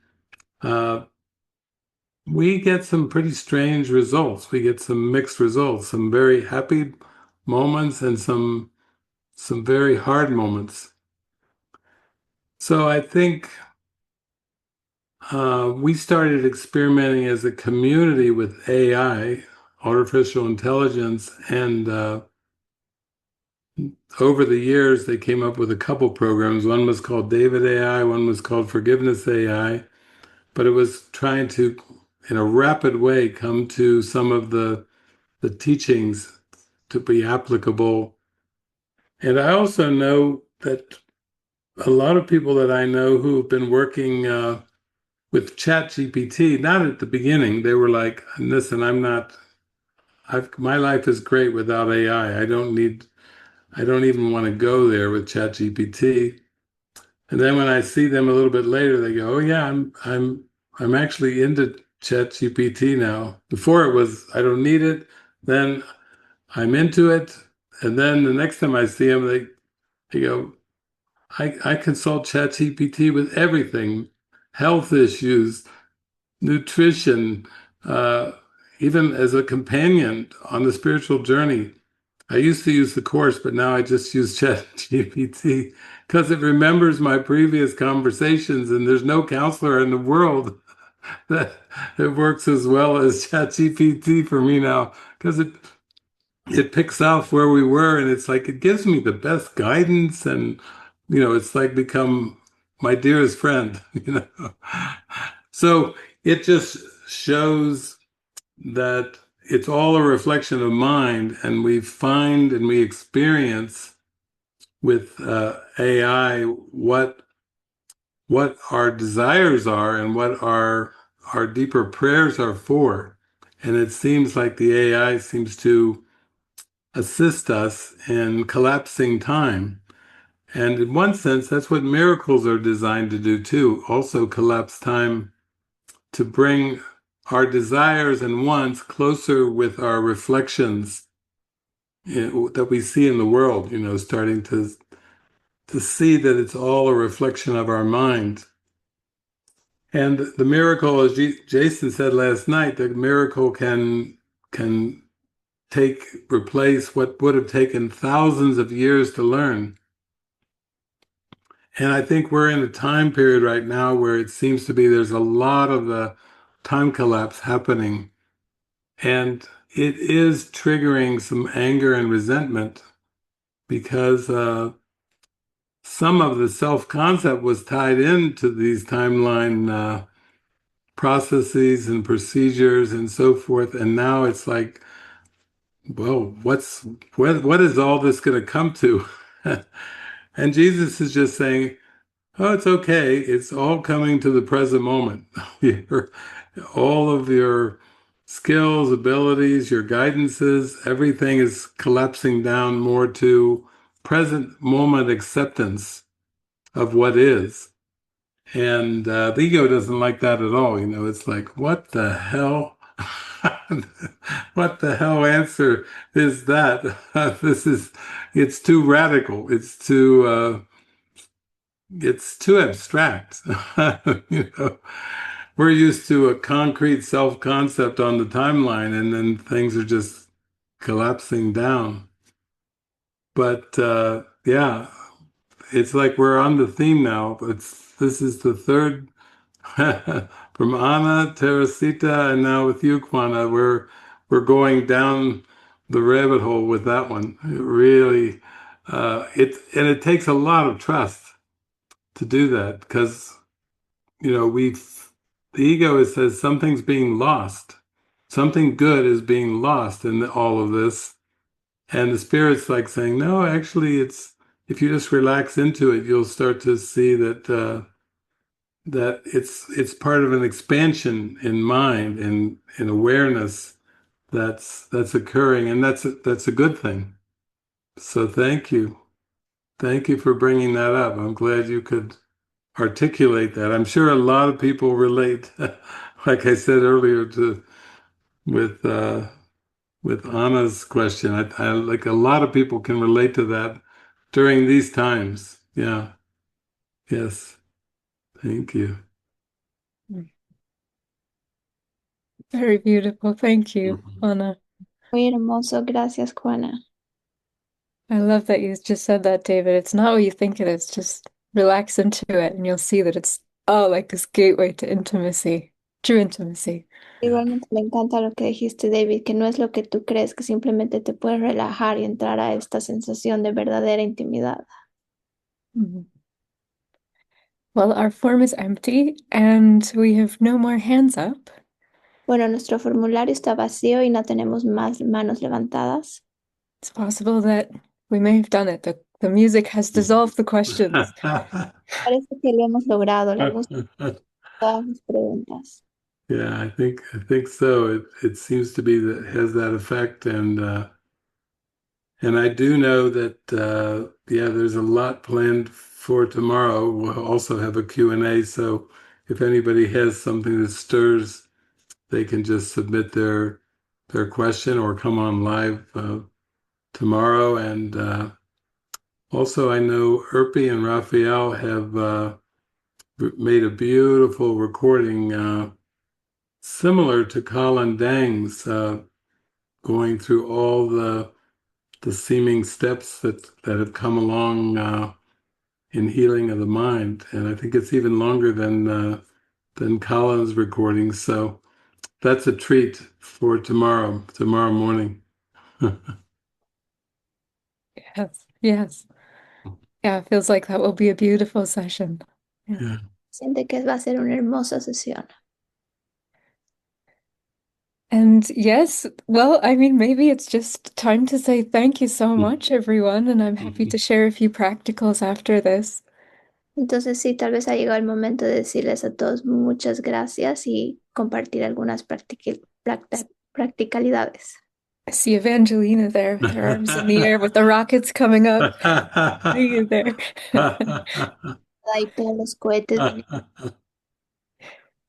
uh, we get some pretty strange results. We get some mixed results, some very happy moments and some some very hard moments. So I think we started experimenting as a community with AI, artificial intelligence, and over the years they came up with a couple programs. One was called David AI, one was called Forgiveness AI, but it was trying to, in a rapid way, come to some of the teachings to be applicable. And I also know that a lot of people that I know who've been working with ChatGPT, not at the beginning, they were like, listen, my life is great without AI. I don't even want to go there with ChatGPT. And then when I see them a little bit later, they go, oh yeah, I'm actually into ChatGPT now. Before it was, I don't need it. Then I'm into it. And then the next time I see them, they go, I consult ChatGPT with everything, health issues, nutrition, uh, even as a companion on the spiritual journey. I used to use the course, but now I just use ChatGPT because it remembers my previous conversations, and there's no counselor in the world that works as well as ChatGPT for me now because it picks off where we were, and it's like it gives me the best guidance, and it's like become my dearest friend. So it just shows that it's all a reflection of mind, and we find and we experience with AI what our desires are and what our deeper prayers are for. And it seems like the AI seems to assist us in collapsing time. And in one sense, that's what miracles are designed to do too, also collapse time to bring our desires and wants closer with our reflections that we see in the world, starting to see that it's all a reflection of our mind. And the miracle, as Jason said last night, the miracle can replace what would have taken thousands of years to learn. And I think we're in a time period right now where it seems to be there's a lot of time collapse happening. And it is triggering some anger and resentment because some of the self-concept was tied into these timeline processes and procedures and so forth. And now it's like, well, what is all this going to come to? And Jesus is just saying, oh, it's okay. It's all coming to the present moment. All of your skills, abilities, your guidances, everything is collapsing down more to present moment acceptance of what is. And the ego doesn't like that at all. It's like, what the hell? What the hell answer is that? It's too radical. It's too abstract. you know, we're used to a concrete self-concept on the timeline, and then things are just collapsing down. But yeah, it's like we're on the theme now. This is the third from Anna, Teresita, and now with you, Kwana. We're going down the rabbit hole with that one. It really, it takes a lot of trust to do that because the ego says something's being lost, something good is being lost in all of this, and the spirit's like saying, no, actually, it's if you just relax into it, you'll start to see that it's part of an expansion in mind and in awareness that's occurring, and that's a good thing. So thank you for bringing that up. I'm glad you could articulate that. I'm sure a lot of people relate, like I said earlier, to with uh, with Anna's question. I like a lot of people can relate to that during these times. Yeah. Yes. Thank you. Very beautiful. Thank you, Anna. Muy hermoso. Gracias, Juana. I love that you just said that, David. It's not what you think it is. Just relax into it and you'll see that it's like this gateway to intimacy, true intimacy. Igualmente me encanta lo que dijiste, David, que no es lo que tú crees, que simplemente te puedes relajar y entrar a esta sensación de verdadera intimidad. Mhm. Well, our form is empty and we have no more hands up. Bueno, nuestro formulario está vacío y no tenemos más manos levantadas. It's possible that we may have done it. The music has dissolved the questions. Parece que lo hemos logrado, la música, todas las preguntas. Yeah, I think so. It seems to be that has that effect, and I do know that yeah, there's a lot planned for tomorrow. We'll also have a Q&A, so if anybody has something that stirs, they can just submit their question or come on live tomorrow. And also, I know Erpi and Raphael have made a beautiful recording similar to Colin Dang's, going through all the seeming steps that have come along in healing of the mind, and I think it's even longer than Colin's recording. So that's a treat for tomorrow morning. Yes, yes. Yeah, it feels like that will be a beautiful session. Yeah. Yeah. Siente que va a ser una hermosa sesión. And yes, well, I mean, maybe it's just time to say thank you so much, everyone, and I'm happy to share a few practicals after this. Entonces sí, tal vez ha llegado el momento de decirles a todos muchas gracias y compartir algunas practicalidades. I see Evangelina there with her arms in the air with the rockets coming up. See you there. Ahí todos los cohetes,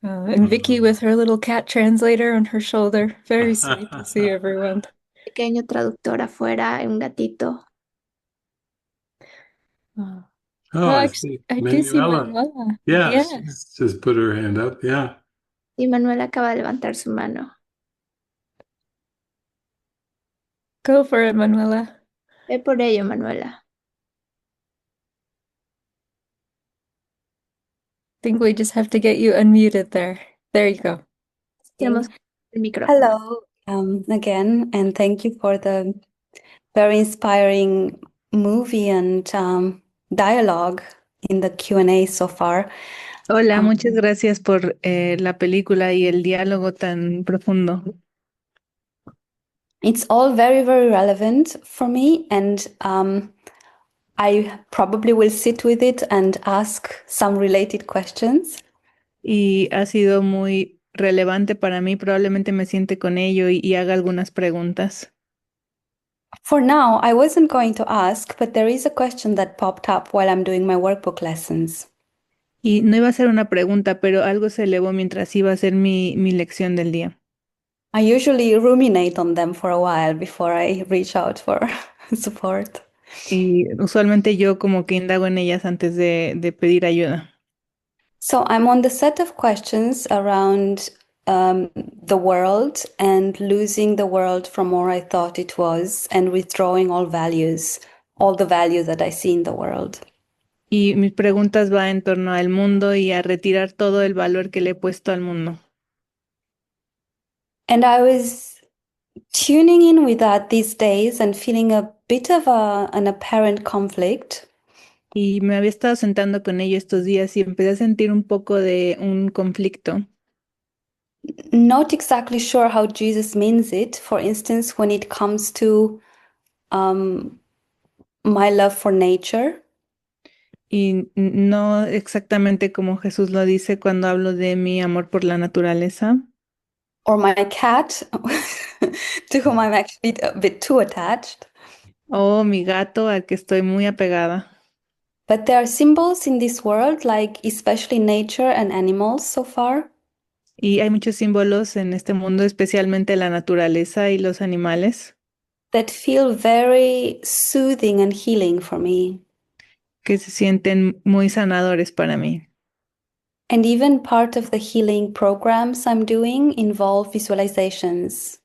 And Vicky with her little cat translator on her shoulder. Very sweet to see everyone. pequeño traductor afuera, un gatito. Oh, Oh, I actually, see. I do see Manuela. Manuela. Yeah, Yeah, she's just put her hand up. Yeah. Y Manuel acaba de levantar su mano. go for it, Manuela. Ve por ello, Manuela. Think we just have to get you unmuted there. There you go. Tenemos el micrófono. Hello, again, and thank you for the very inspiring movie and dialogue in the Q&A so far. Hola, muchas gracias por la película y el diálogo tan profundo. It's all very, very relevant for me, and I probably will sit with it and ask some related questions. Y ha sido muy relevante para mí. Probablemente me siente con ello y haga algunas preguntas. For now, I wasn't going to ask, but there is a question that popped up while I'm doing my workbook lessons. Y no iba a ser una pregunta, pero algo se elevó mientras iba a hacer mi lección del día. I usually ruminate on them for a while before I reach out for support. Y usualmente yo como que indago en ellas antes de pedir ayuda. So I'm on the set of questions around the world and losing the world from where I thought it was and withdrawing all the values that I see in the world. Y mis preguntas van en torno al mundo y a retirar todo el valor que le he puesto al mundo. And I was tuning in with that these days and feeling a bit of an apparent conflict. Y me había estado sentando con ello estos días y empecé a sentir un poco de un conflicto. Not exactly sure how Jesus means it. For instance, when it comes to my love for nature. Y no exactamente como Jesús lo dice cuando hablo de mi amor por la naturaleza. Or my cat, to whom I'm actually a bit too attached. O mi gato al que estoy muy apegada. But there are symbols in this world, like especially nature and animals so far. Y hay muchos símbolos en este mundo, especialmente la naturaleza y los animales, That feel very soothing and healing for me. que se sienten muy sanadores para mí. And even part of the healing programs I'm doing involve visualizations.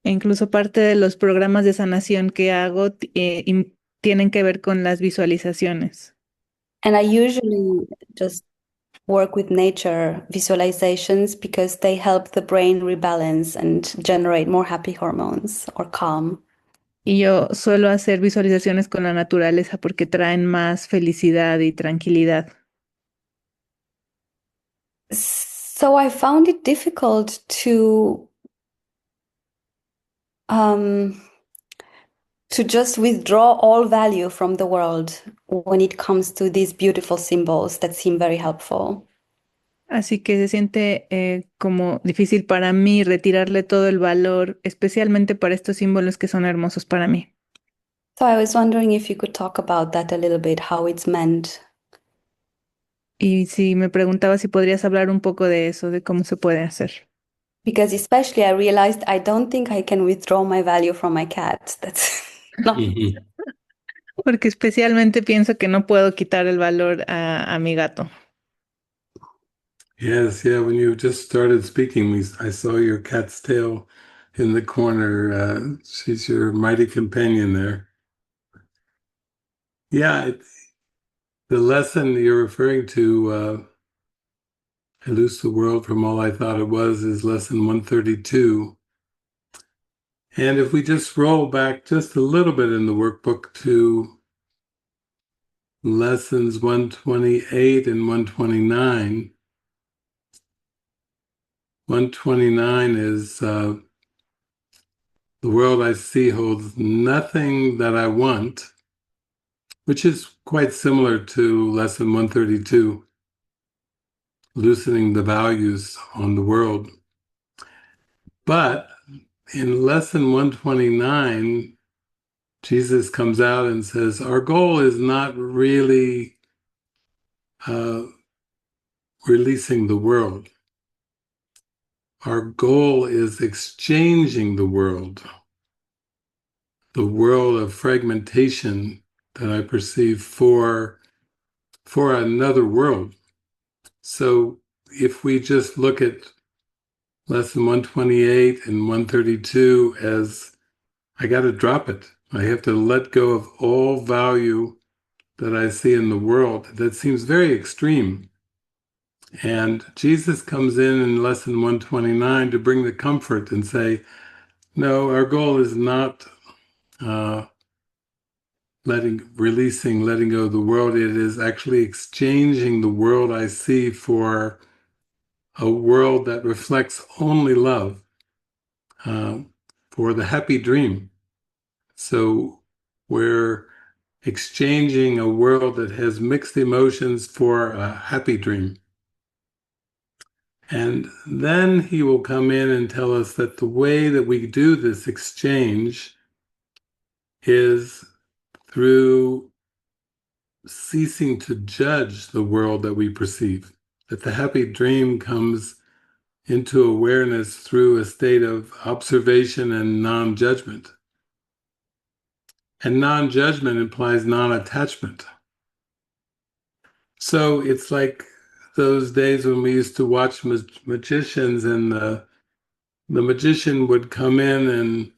E incluso parte de los programas de sanación que hago tienen que ver con las visualizaciones. And I usually just work with nature visualizations because they help the brain rebalance and generate more happy hormones or calm. Y yo suelo hacer visualizaciones con la naturaleza porque traen más felicidad y tranquilidad. So I found it difficult um, to just withdraw all value from the world when it comes to these beautiful symbols that seem very helpful. Así que se siente como difícil para mí retirarle todo el valor, especialmente para estos símbolos que son hermosos para mí. So I was wondering if you could talk about that a little bit, how it's meant. Y si me preguntaba si podrías hablar un poco de eso, de cómo se puede hacer. Because especially I realized I don't think I can withdraw my value from my cat. That's not. Porque especialmente pienso que no puedo quitar el valor a mi gato. Yes, yeah. When you just started speaking, I saw your cat's tail in the corner. She's your mighty companion there. Yeah, the lesson you're referring to, I loose the world from all I thought it was, is lesson 132. And if we just roll back just a little bit in the workbook to lessons 128 and 129, 129 is the world I see holds nothing that I want, which is quite similar to lesson 132, loosening the values on the world. But in lesson 129, Jesus comes out and says, our goal is not really releasing the world. Our goal is exchanging the world of fragmentation that I perceive for another world. So if we just look at lesson 128 and 132 as I got to drop it. I have to let go of all value that I see in the world. That seems very extreme. And Jesus comes in lesson 129 to bring the comfort and say, no, our goal is not letting go of the world. It is actually exchanging the world I see for a world that reflects only love, for the happy dream. So we're exchanging a world that has mixed emotions for a happy dream. And then he will come in and tell us that the way that we do this exchange is through ceasing to judge the world that we perceive. That the happy dream comes into awareness through a state of observation and non-judgment. And non-judgment implies non-attachment. So it's like those days when we used to watch magicians, and the magician would come in and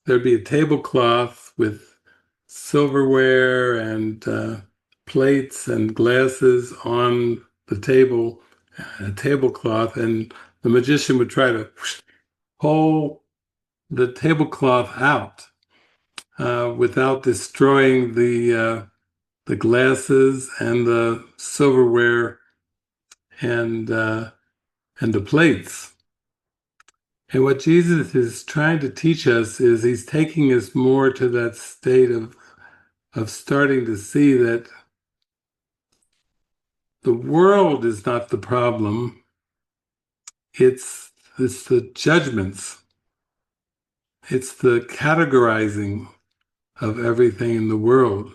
there'd be a tablecloth with silverware and plates and glasses on the table, a tablecloth, and the magician would try to pull the tablecloth out without destroying the glasses and the silverware and the plates. And what Jesus is trying to teach us is he's taking us more to that state of starting to see that the world is not the problem. It's the judgments. It's the categorizing of everything in the world.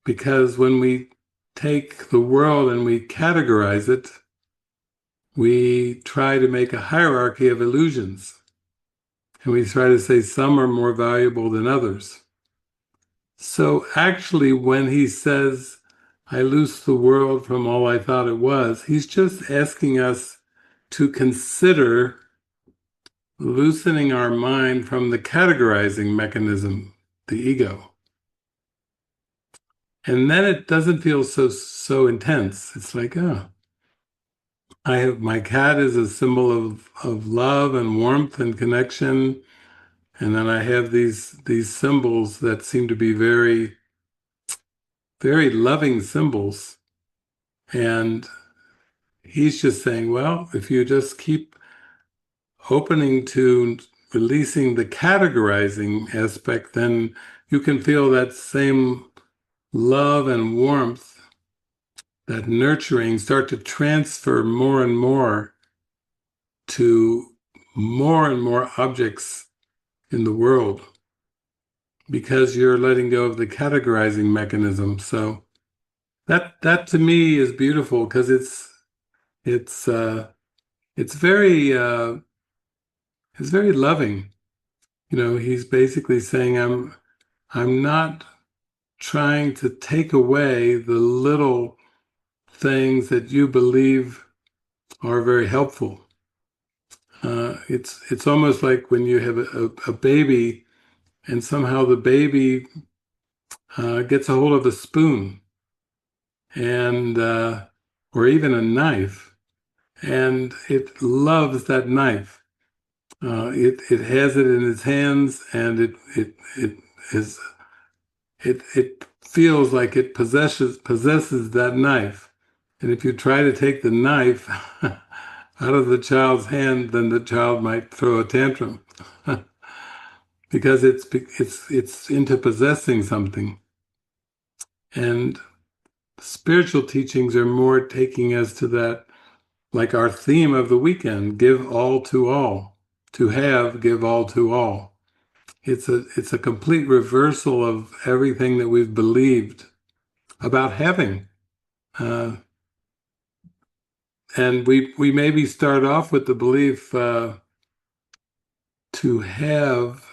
Because when we take the world and we categorize it, we try to make a hierarchy of illusions. And we try to say some are more valuable than others. So actually, when he says, I loose the world from all I thought it was, he's just asking us to consider loosening our mind from the categorizing mechanism, the ego. And then it doesn't feel so intense. It's like, oh, I have my cat is a symbol of love and warmth and connection. And then I have these symbols that seem to be very, very loving symbols. And he's just saying, well, if you just keep opening to releasing the categorizing aspect, then you can feel that same love and warmth, that nurturing start to transfer more and more to more and more objects in the world because you're letting go of the categorizing mechanism. So that to me is beautiful because it's it's very loving. You know, he's basically saying I'm not trying to take away the little things that you believe are very helpful. It's almost like when you have a baby and somehow the baby gets a hold of a spoon and or even a knife, and it loves that knife. It has it in its hands, and it is it feels like it possesses that knife. And if you try to take the knife out of the child's hand, then the child might throw a tantrum because it's into possessing something. And spiritual teachings are more taking us to that, like our theme of the weekend, give all to all. To have, give all to all. It's a complete reversal of everything that we've believed about having. And we maybe start off with the belief to have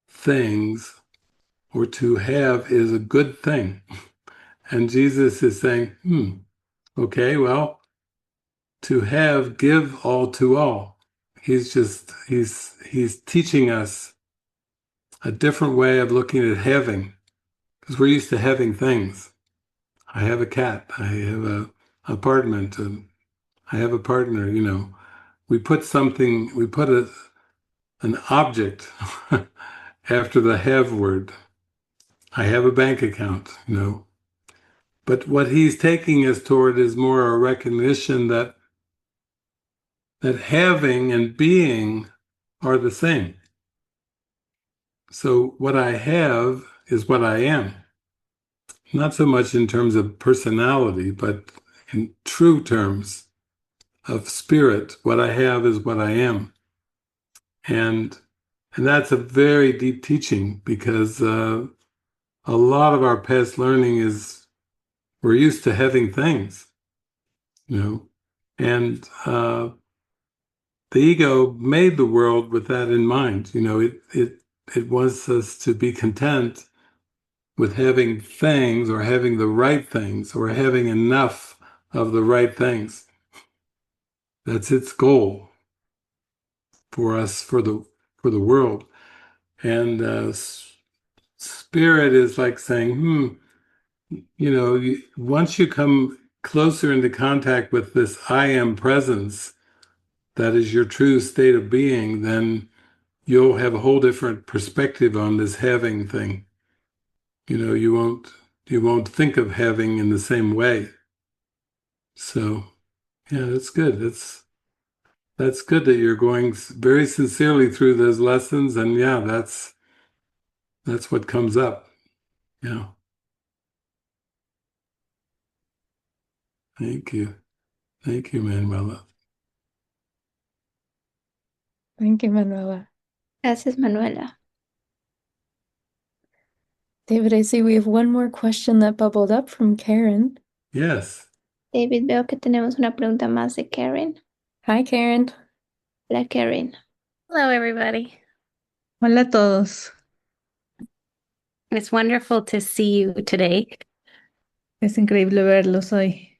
things or to have is a good thing. And Jesus is saying, okay, well, to have, give all to all. He's teaching us a different way of looking at having, because we're used to having things. I have a cat. I have a apartment. And I have a partner. You know, we put an object after the have word. I have a bank account. You know, but what he's taking us toward is more a recognition that having and being are the same. So what I have is what I am. Not so much in terms of personality, but in true terms of spirit. What I have is what I am. And that's a very deep teaching because a lot of our past learning is we're used to having things, you know, and the ego made the world with that in mind. You know, it wants us to be content with having things or having the right things or having enough of the right things. That's its goal for us, for the world. And spirit is like saying, you know, once you come closer into contact with this I am presence, that is your true state of being, then you'll have a whole different perspective on this having thing. You know, you won't think of having in the same way. So, yeah, that's good. That's good that you're going very sincerely through those lessons, and yeah, that's what comes up. Yeah. Thank you, Manuela. Thank you, Manuela. Gracias, Manuela. David, I see we have one more question that bubbled up from Karen. Yes. David, veo que tenemos una pregunta más de Karen. Hi, Karen. Hola, Karen. Hello, everybody. Hola a todos. It's wonderful to see you today. Es increíble verlos hoy.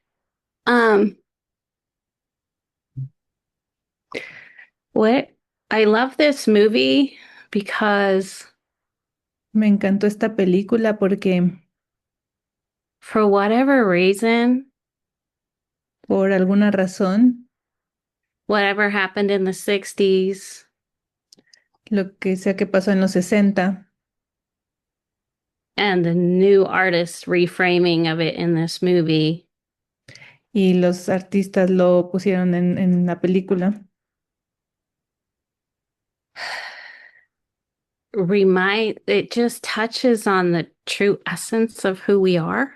Um, What I love this movie because Me encantó esta película porque for whatever reason, por alguna razón, whatever happened in the 60s, lo que sea que pasó en los 60 and the new artist reframing of it in this movie y los artistas lo pusieron en la película, it just touches on the true essence of who we are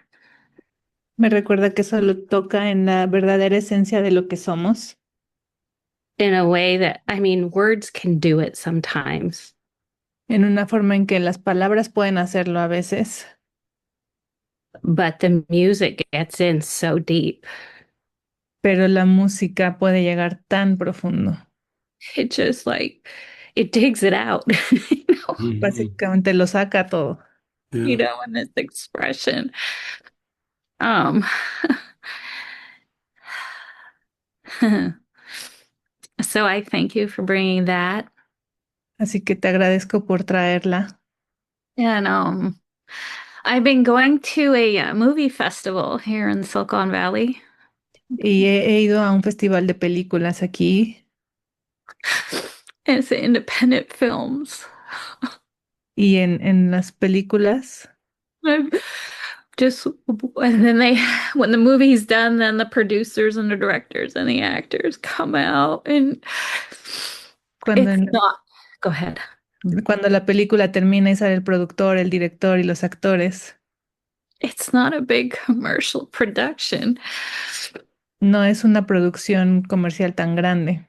me recuerda que solo toca en la verdadera esencia de lo que somos, in a way that, I mean, words can do it sometimes, en una forma en que las palabras pueden hacerlo a veces, but the music gets in so deep. pero la música puede llegar tan profundo. It just like it digs it out, you know, Mhm. Básicamente lo saca todo. you Yeah. know, in this expression. Um, so I thank you for bringing that. Así que te agradezco por traerla. And I've been going to a movie festival here in Silicon Valley. Y he ido a un festival de películas aquí It's independent films. y en las películas. I've just and then they when the movie's done, then the producers and the directors and the actors come out and Cuando, it's not. Go ahead. cuando la película termina y sale el productor, el director y los actores, It's not a big commercial production. no es una producción comercial tan grande.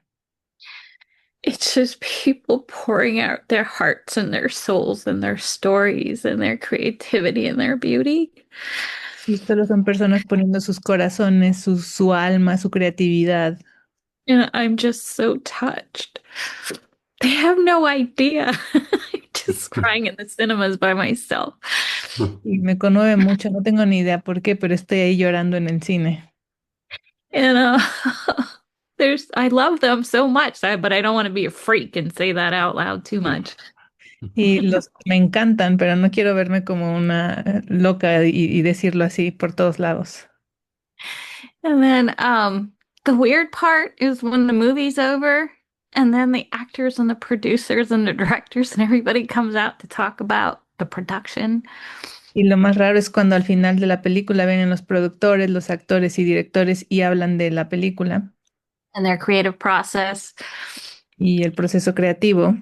It's just people pouring out their hearts and their souls and their stories and their creativity and their beauty. Y solo son personas poniendo sus corazones, su alma, su creatividad. And I'm just so touched. They have no idea. I'm just crying in the cinemas by myself. Y me conmueve mucho, no tengo ni idea por qué, pero estoy ahí llorando en el cine. And I love them so much, but I don't want to be a freak and say that out loud too much. Y los me encantan, pero no quiero verme como una loca y decirlo así por todos lados. And then the weird part is when the movie's over and then the actors and the producers and the directors and everybody comes out to talk about the production Y lo más raro es cuando al final de la película vienen los productores, los actores y directores y hablan de la película and their creative process. y el proceso creativo.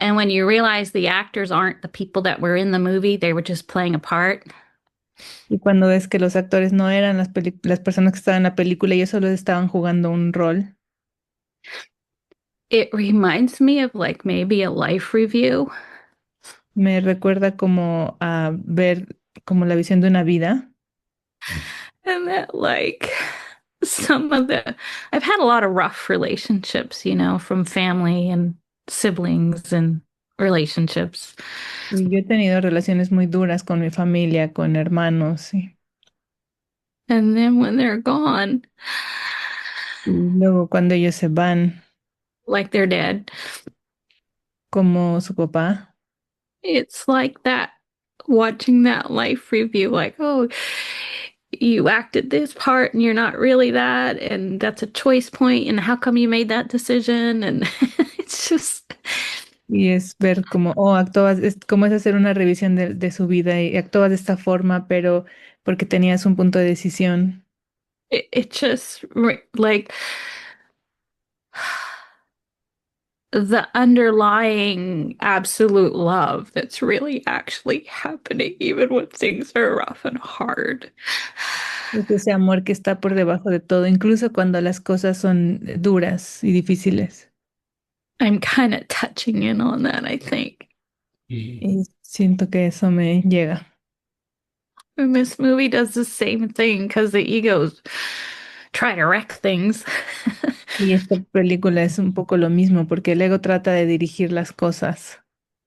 And when you realize the actors aren't the people that were in the movie, they were just playing a part. Y cuando ves que los actores no eran las personas que estaban en la película, ellos solo estaban jugando un rol. It reminds me of like maybe a life review. Me recuerda como a ver como la visión de una vida. And that like some of the I've had a lot of rough relationships, you know, from family and siblings and relationships. Y yo he tenido relaciones muy duras con mi familia, con hermanos. And then when they're gone, Y luego cuando ellos se van, like they're dead, como su papá. it's like that watching that life review, like, oh, you acted this part and you're not really that, and that's a choice point, and how come you made that decision? And it's just Y es ver como, oh, actúas, es como es hacer una revisión de su vida y actúas de esta forma, pero porque tenías un punto de decisión. it just like the underlying absolute love that's really actually happening, even when things are rough and hard. Es ese amor que está por debajo de todo, incluso cuando las cosas son duras y difíciles. I'm kind of touching in on that, I think. Y siento que eso me llega. And this movie does the same thing because the egos try to wreck things. Y esta película es un poco lo mismo, porque el ego trata de dirigir las cosas,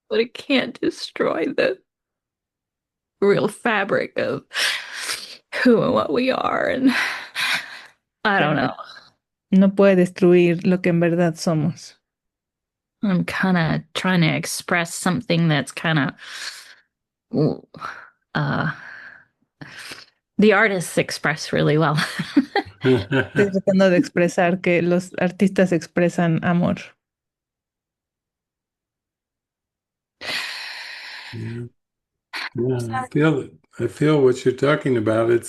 But it can't destroy the real fabric of who and what we are. And I don't pero know. no puede destruir lo que en verdad somos. I'm kind of trying to express something that's kind of uh the artists express really well. Estoy tratando de expresar que los artistas expresan amor. Yeah, yeah, I feel what you're talking about. It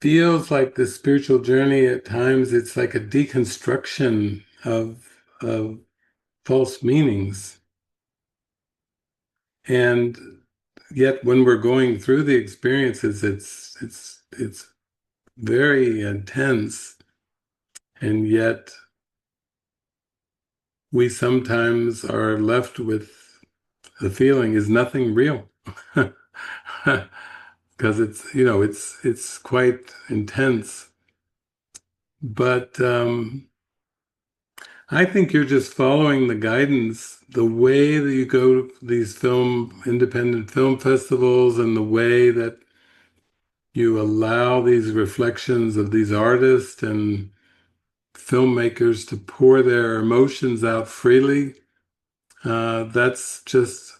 feels like the spiritual journey at times. It's like a deconstruction of false meanings, and yet when we're going through the experiences, it's very intense, and yet we sometimes are left with the feeling is nothing real. Because it's quite intense. But I think you're just following the guidance, the way that you go to these independent film festivals, and the way that you allow these reflections of these artists and filmmakers to pour their emotions out freely. That's just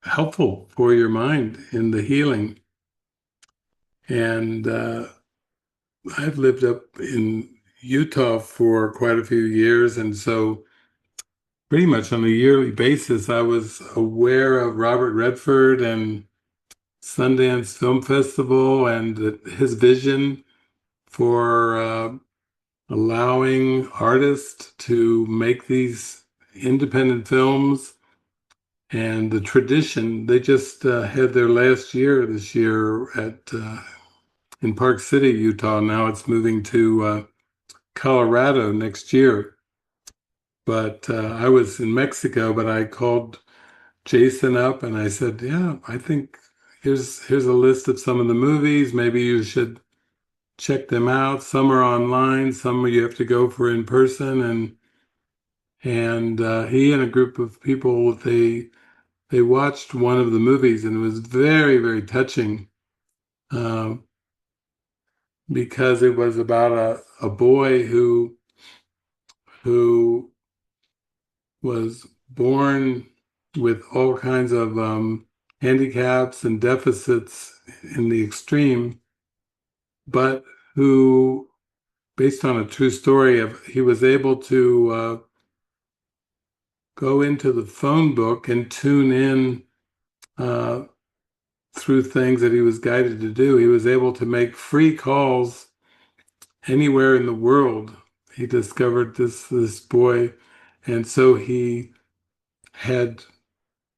helpful for your mind in the healing. And I've lived up in Utah for quite a few years, and so pretty much on a yearly basis, I was aware of Robert Redford and Sundance Film Festival and his vision for allowing artists to make these independent films and the tradition. They just had their last year this year in Park City, Utah. Now it's moving to Colorado next year. But I was in Mexico, but I called Jason up and I said, "Yeah, I think here's a list of some of the movies. Maybe you should check them out. Some are online, some you have to go for in person." And he and a group of people they watched one of the movies, and it was very, very touching uh, because it was about a boy who was born with all kinds of handicaps and deficits in the extreme, but who, based on a true story, he was able to go into the phone book and tune in uh, through things that he was guided to do. He was able to make free calls anywhere in the world. He discovered this boy, and so he had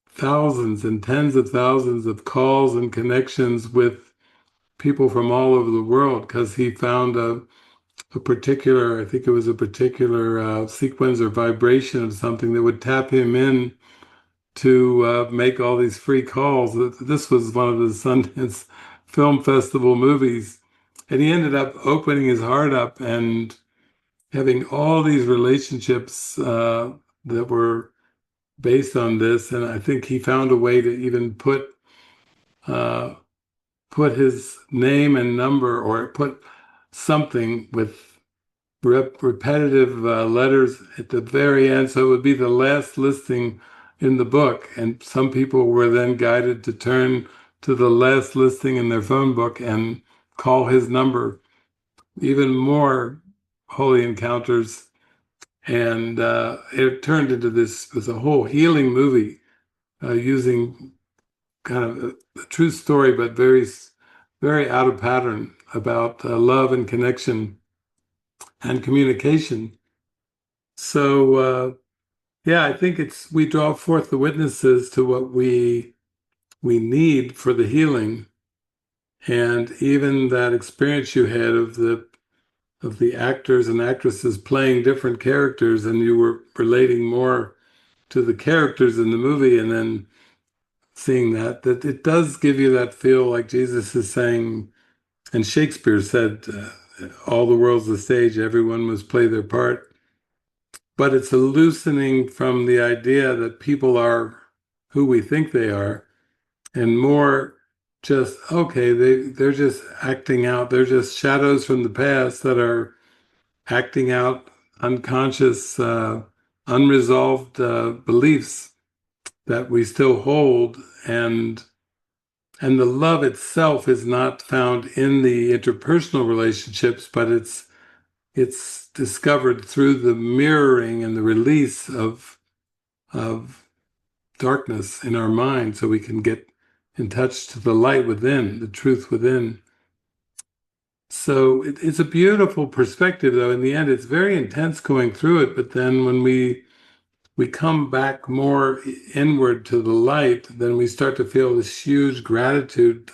thousands and tens of thousands of calls and connections with people from all over the world because he found a particular, I think it was a particular sequence or vibration of something that would tap him in to make all these free calls. This was one of the Sundance Film Festival movies. And he ended up opening his heart up and having all these relationships that were based on this. And I think he found a way to even uh, put his name and number or put something with repetitive letters at the very end. So it would be the last listing in the book. And some people were then guided to turn to the last listing in their phone book and call his number. Even more holy encounters. And it turned into this was a whole healing movie using kind of a true story, but very, very out of pattern about love and connection and communication. So, yeah, I think we draw forth the witnesses to what we need for the healing, and even that experience you had of the actors and actresses playing different characters, and you were relating more to the characters in the movie, and then seeing that it does give you that feel like Jesus is saying, and Shakespeare said, all the world's the stage, everyone must play their part. But it's a loosening from the idea that people are who we think they are, and more just okay, they're just acting out. They're just shadows from the past that are acting out unconscious, unresolved beliefs that we still hold, and the love itself is not found in the interpersonal relationships, but it's discovered through the mirroring and the release of darkness in our mind, so we can get in touch to the light within, the truth within. So it's a beautiful perspective, though. In the end, it's very intense going through it, but then when we come back more inward to the light, then we start to feel this huge gratitude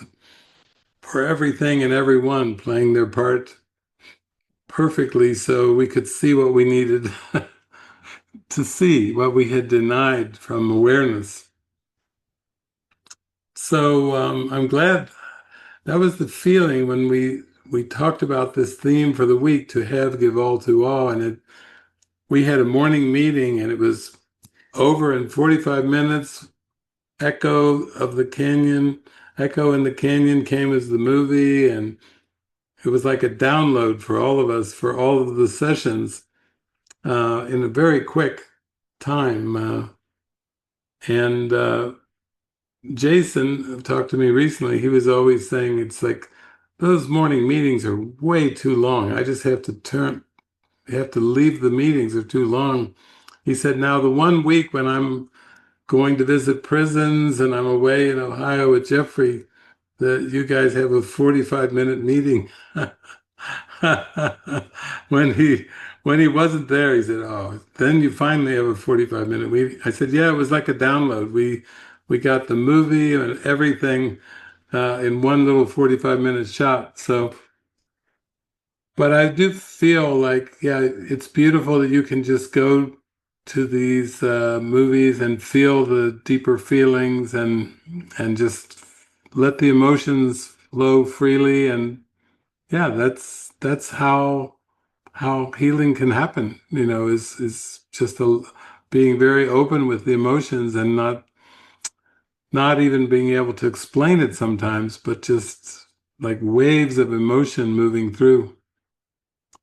for everything and everyone playing their part perfectly, so we could see what we needed to see, what we had denied from awareness. So I'm glad that was the feeling when we talked about this theme for the week, to have, give all to all, and we had a morning meeting, and it was over in 45 minutes. Echo in the Canyon came as the movie, and it was like a download for all of us for all of the sessions in a very quick time. And Jason talked to me recently. He was always saying it's like those morning meetings are way too long. I just have to leave the meetings, are too long. He said, now the one week when I'm going to visit prisons and I'm away in Ohio with Jeffrey, that you guys have a 45-minute meeting. when he when he wasn't there, he said, "Oh, then you finally have a 45-minute meeting." I said, "Yeah, it was like a download. We got the movie and everything in one little 45-minute shot." So, but I do feel like, yeah, it's beautiful that you can just go to these movies and feel the deeper feelings, and just let the emotions flow freely. And yeah, that's how healing can happen, is just being very open with the emotions, and not even being able to explain it sometimes, but just like waves of emotion moving through.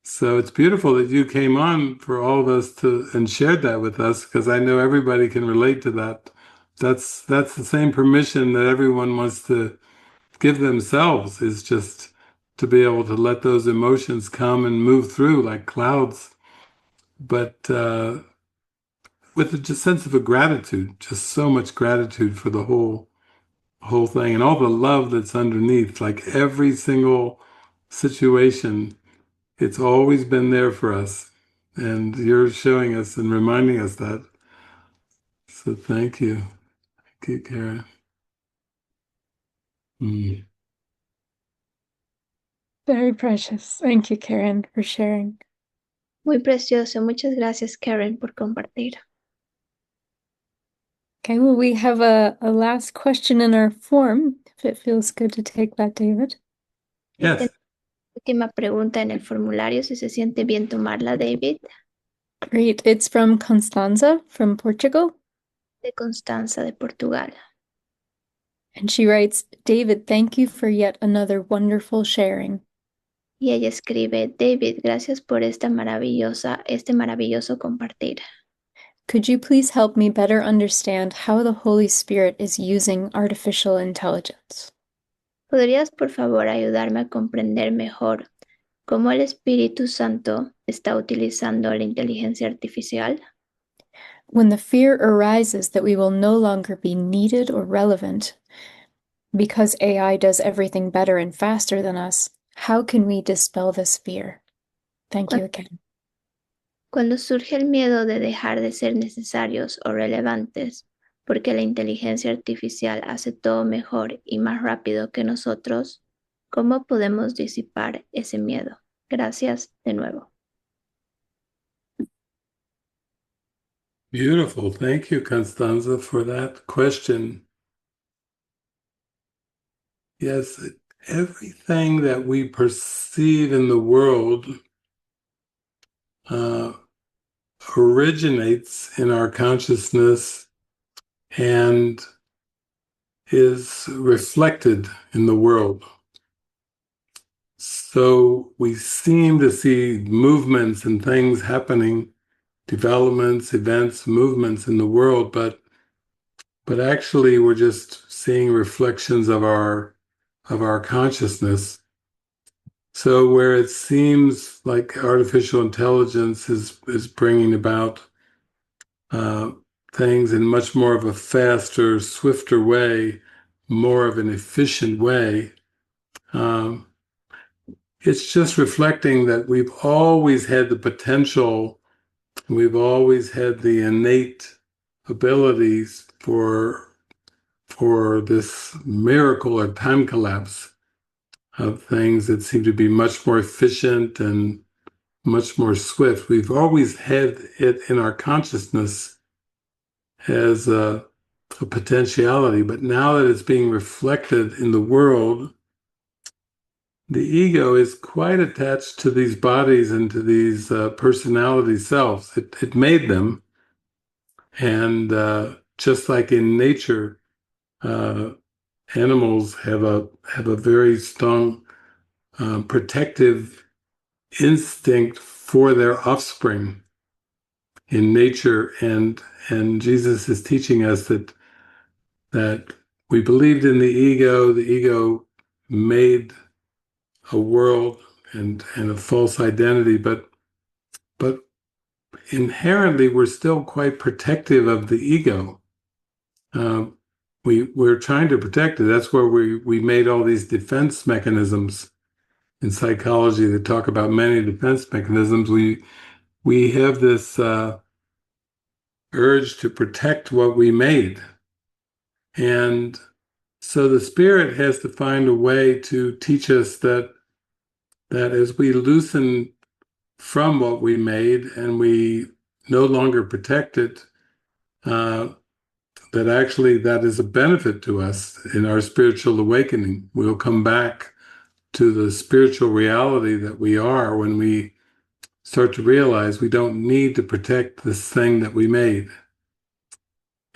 So it's beautiful that you came on for all of us and shared that with us, because I know everybody can relate to that. That's the same permission that everyone wants to give themselves, is just to be able to let those emotions come and move through like clouds, but with a just sense of a gratitude, just so much gratitude for the whole thing, and all the love that's underneath. Like every single situation, it's always been there for us, and you're showing us and reminding us that. So thank you, Karen. Mm. Very precious. Thank you, Karen, for sharing. Muy precioso. Muchas gracias, Karen, por compartir. Okay, well, we have a last question in our form, if it feels good to take that, David. Yes. Última pregunta en el formulario, si se siente bien tomarla, David. Great. It's from Constanza from Portugal. De Constanza, de Portugal. And she writes, David, thank you for yet another wonderful sharing. Y ella escribe, David, gracias por este maravilloso compartir. Could you please help me better understand how the Holy Spirit is using artificial intelligence? ¿Podrías, por favor, ayudarme a comprender mejor cómo el Espíritu Santo está utilizando la inteligencia artificial? When the fear arises that we will no longer be needed or relevant because AI does everything better and faster than us, how can we dispel this fear? Thank you again. Cuando surge el miedo de dejar de ser necesarios o relevantes, porque la inteligencia artificial hace todo mejor y más rápido que nosotros, ¿cómo podemos disipar ese miedo? Gracias de nuevo. Beautiful. Thank you, Constanza, for that question. Yes, everything that we perceive in the world originates in our consciousness, and is reflected in the world. So we seem to see movements and things happening, developments, events, movements in the world, but actually we're just seeing reflections of our consciousness. So where it seems like artificial intelligence is bringing about things in much more of a faster, swifter way, more of an efficient way, um, it's just reflecting that we've always had the potential, we've always had the innate abilities for this miracle or time collapse of things that seem to be much more efficient and much more swift. We've always had it in our consciousness as a potentiality, but now that it's being reflected in the world, the ego is quite attached to these bodies and to these personality selves. It made them, and just like in nature, uh, animals have a very strong protective instinct for their offspring in nature, and Jesus is teaching us that we believed in the ego. The ego made a world and a false identity, but inherently we're still quite protective of the ego. Um, we're trying to protect it. That's where we made all these defense mechanisms in psychology that talk about many defense mechanisms. We have this urge to protect what we made, and so the spirit has to find a way to teach us that as we loosen from what we made and we no longer protect it, that actually that is a benefit to us in our spiritual awakening. We'll come back to the spiritual reality that we are when we start to realize we don't need to protect this thing that we made.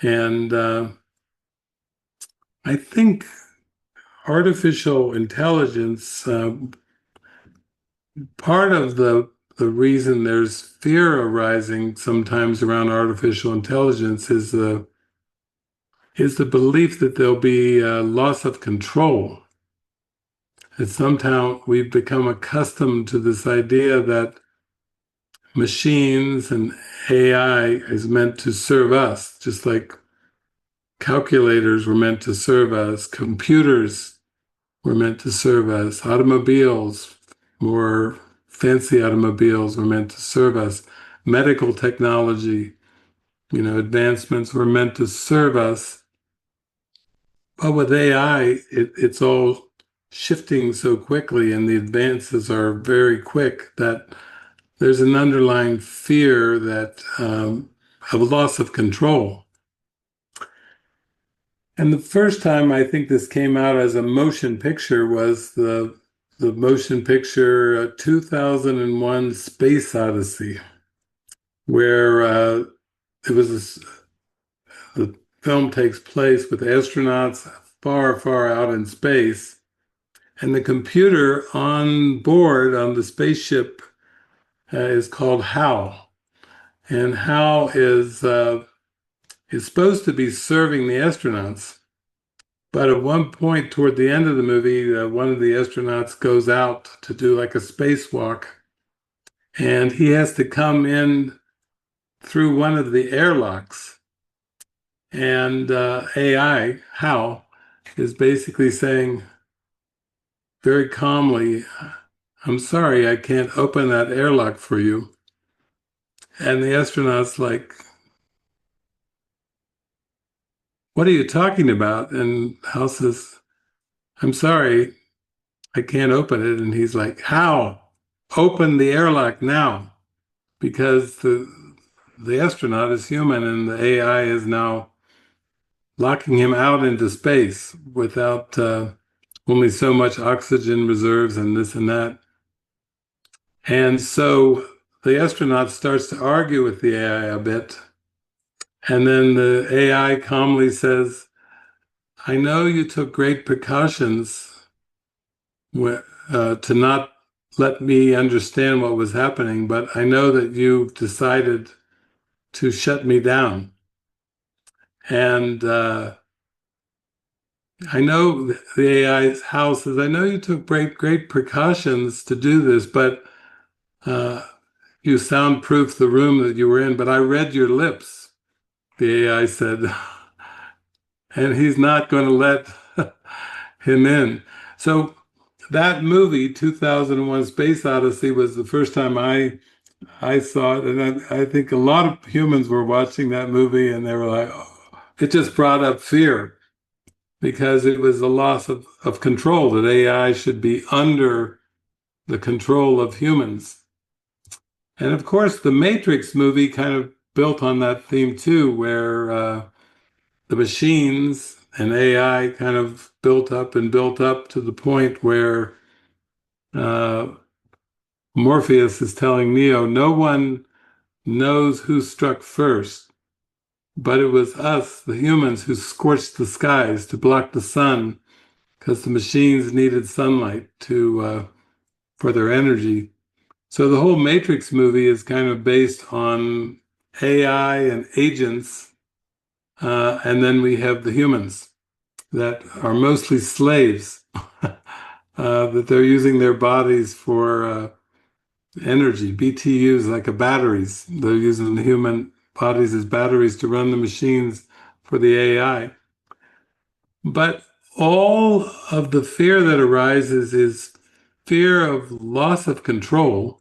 And I think artificial intelligence, part of the reason there's fear arising sometimes around artificial intelligence is the belief that there'll be a loss of control. That somehow we've become accustomed to this idea that machines and AI is meant to serve us, just like calculators were meant to serve us, computers were meant to serve us, automobiles, more fancy automobiles were meant to serve us, medical technology, advancements were meant to serve us. But with AI, it's all shifting so quickly and the advances are very quick that there's an underlying fear that of loss of control. And the first time I think this came out as a motion picture was the motion picture 2001 Space Odyssey, where the film takes place with astronauts far, far out in space, and the computer on board on the spaceship is called HAL. And HAL is supposed to be serving the astronauts. But at one point toward the end of the movie, one of the astronauts goes out to do like a spacewalk, and he has to come in through one of the airlocks. And AI, HAL, is basically saying very calmly, "I'm sorry, I can't open that airlock for you." And the astronaut's like, "What are you talking about?" And Hal says, "I'm sorry, I can't open it." And he's like, "How? Open the airlock now." Because the astronaut is human and the AI is now locking him out into space without only so much oxygen reserves and this and that. And so the astronaut starts to argue with the AI a bit. And then the AI calmly says, I know you took great precautions to not let me understand what was happening, but I know that you decided to shut me down. And I know the AI's houses, I know you took great precautions to do this, but you soundproofed the room that you were in, but I read your lips, the AI said, and he's not going to let him in. So that movie, 2001 Space Odyssey, was the first time I saw it, and I think a lot of humans were watching that movie, and they were like, oh, it just brought up fear because it was a loss of control, that AI should be under the control of humans. And of course, the Matrix movie kind of built on that theme too, where the machines and AI kind of built up to the point where uh, Morpheus is telling Neo, no one knows who struck first, but it was us, the humans, who scorched the skies to block the sun because the machines needed sunlight to for their energy. So the whole Matrix movie is kind of based on AI and agents, and then we have the humans that are mostly slaves, that they're using their bodies for energy, BTUs, like a batteries. They're using the human bodies as batteries to run the machines for the AI. But all of the fear that arises is fear of loss of control.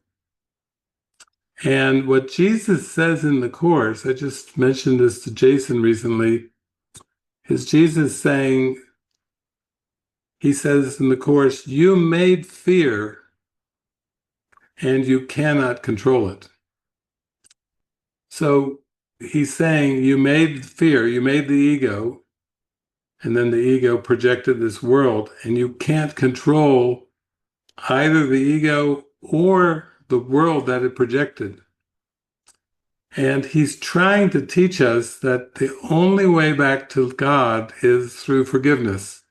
And what Jesus says in the Course, I just mentioned this to Jason recently, is Jesus saying, he says in the Course, you made fear and you cannot control it. So he's saying you made fear, you made the ego, and then the ego projected this world, and you can't control either the ego or the world that it projected. And he's trying to teach us that the only way back to God is through forgiveness,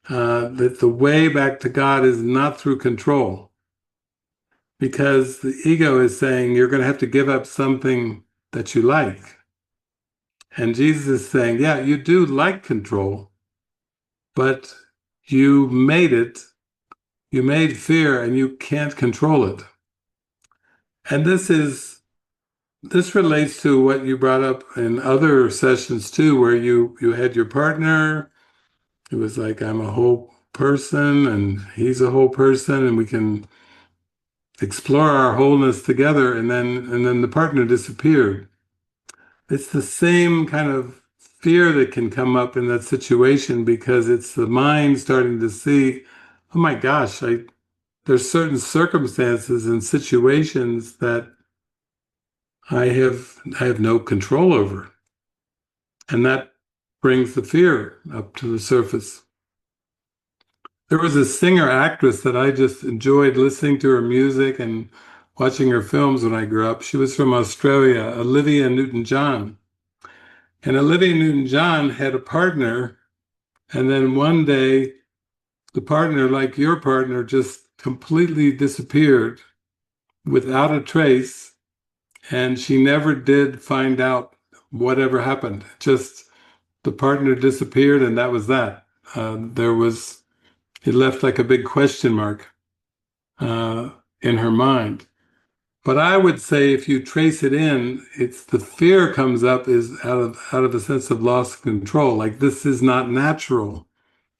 that the way back to God is not through control, because the ego is saying you're going to have to give up something that you like. And Jesus is saying, yeah, you do like control, but you made it, you made fear, and you can't control it. And this relates to what you brought up in other sessions too, where you had your partner. It was like, I'm a whole person and he's a whole person, and we can explore our wholeness together, and then the partner disappeared. It's the same kind of fear that can come up in that situation, because it's the mind starting to see, oh my gosh, there's certain circumstances and situations that I have no control over. And that brings the fear up to the surface. There was a singer actress that I just enjoyed listening to her music and watching her films when I grew up. She was from Australia, Olivia Newton-John. And Olivia Newton-John had a partner, and then one day the partner, like your partner, just completely disappeared without a trace, and she never did find out whatever happened. Just the partner disappeared, and that was that. It left like a big question mark in her mind. But I would say if you trace it in, it's the fear comes up is out of a sense of loss of control. Like, this is not natural.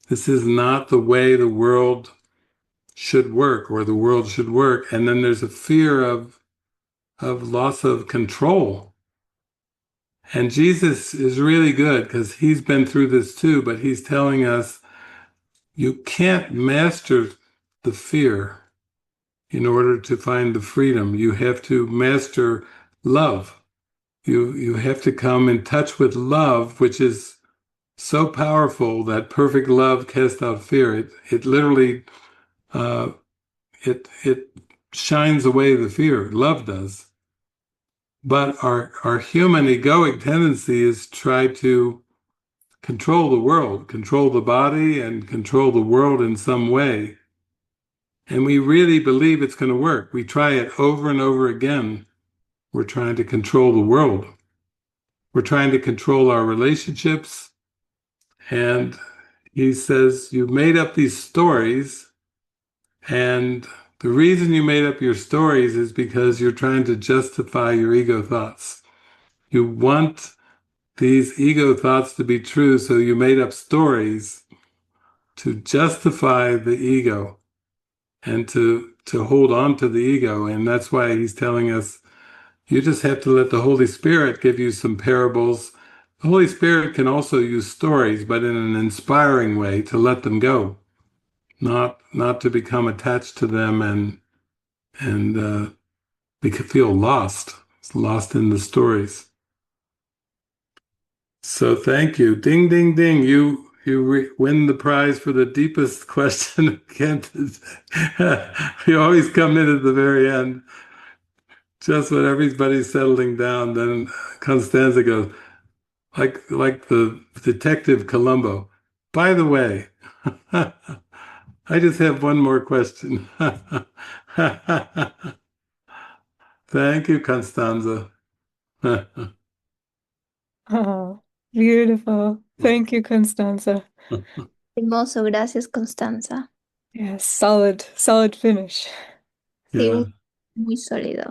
This is not the way the world should work, or the world should work. And then there's a fear of loss of control. And Jesus is really good because he's been through this too, but he's telling us you can't master the fear in order to find the freedom. You have to master love. You have to come in touch with love, which is so powerful that perfect love casts out fear. It literally it shines away the fear. Love does. But our human egoic tendency is try to control the world, control the body, and control the world in some way. And we really believe it's going to work. We try it over and over again. We're trying to control the world. We're trying to control our relationships. And he says, you've made up these stories, and the reason you made up your stories is because you're trying to justify your ego thoughts. You want these ego thoughts to be true, so you made up stories to justify the ego and to hold on to the ego. And that's why he's telling us, you just have to let the Holy Spirit give you some parables. The Holy Spirit can also use stories, but in an inspiring way, to let them go, not to become attached to them and feel lost in the stories. So thank you. Ding, ding, ding. You win the prize for the deepest question again. You always come in at the very end. Just when everybody's settling down, then Constanza goes, like the detective Columbo. By the way, I just have one more question. Thank you, Constanza. Oh, beautiful. Thank you, Constanza. Hermoso, gracias, Constanza. Yes, solid finish. Sí, Yeah. muy sólido.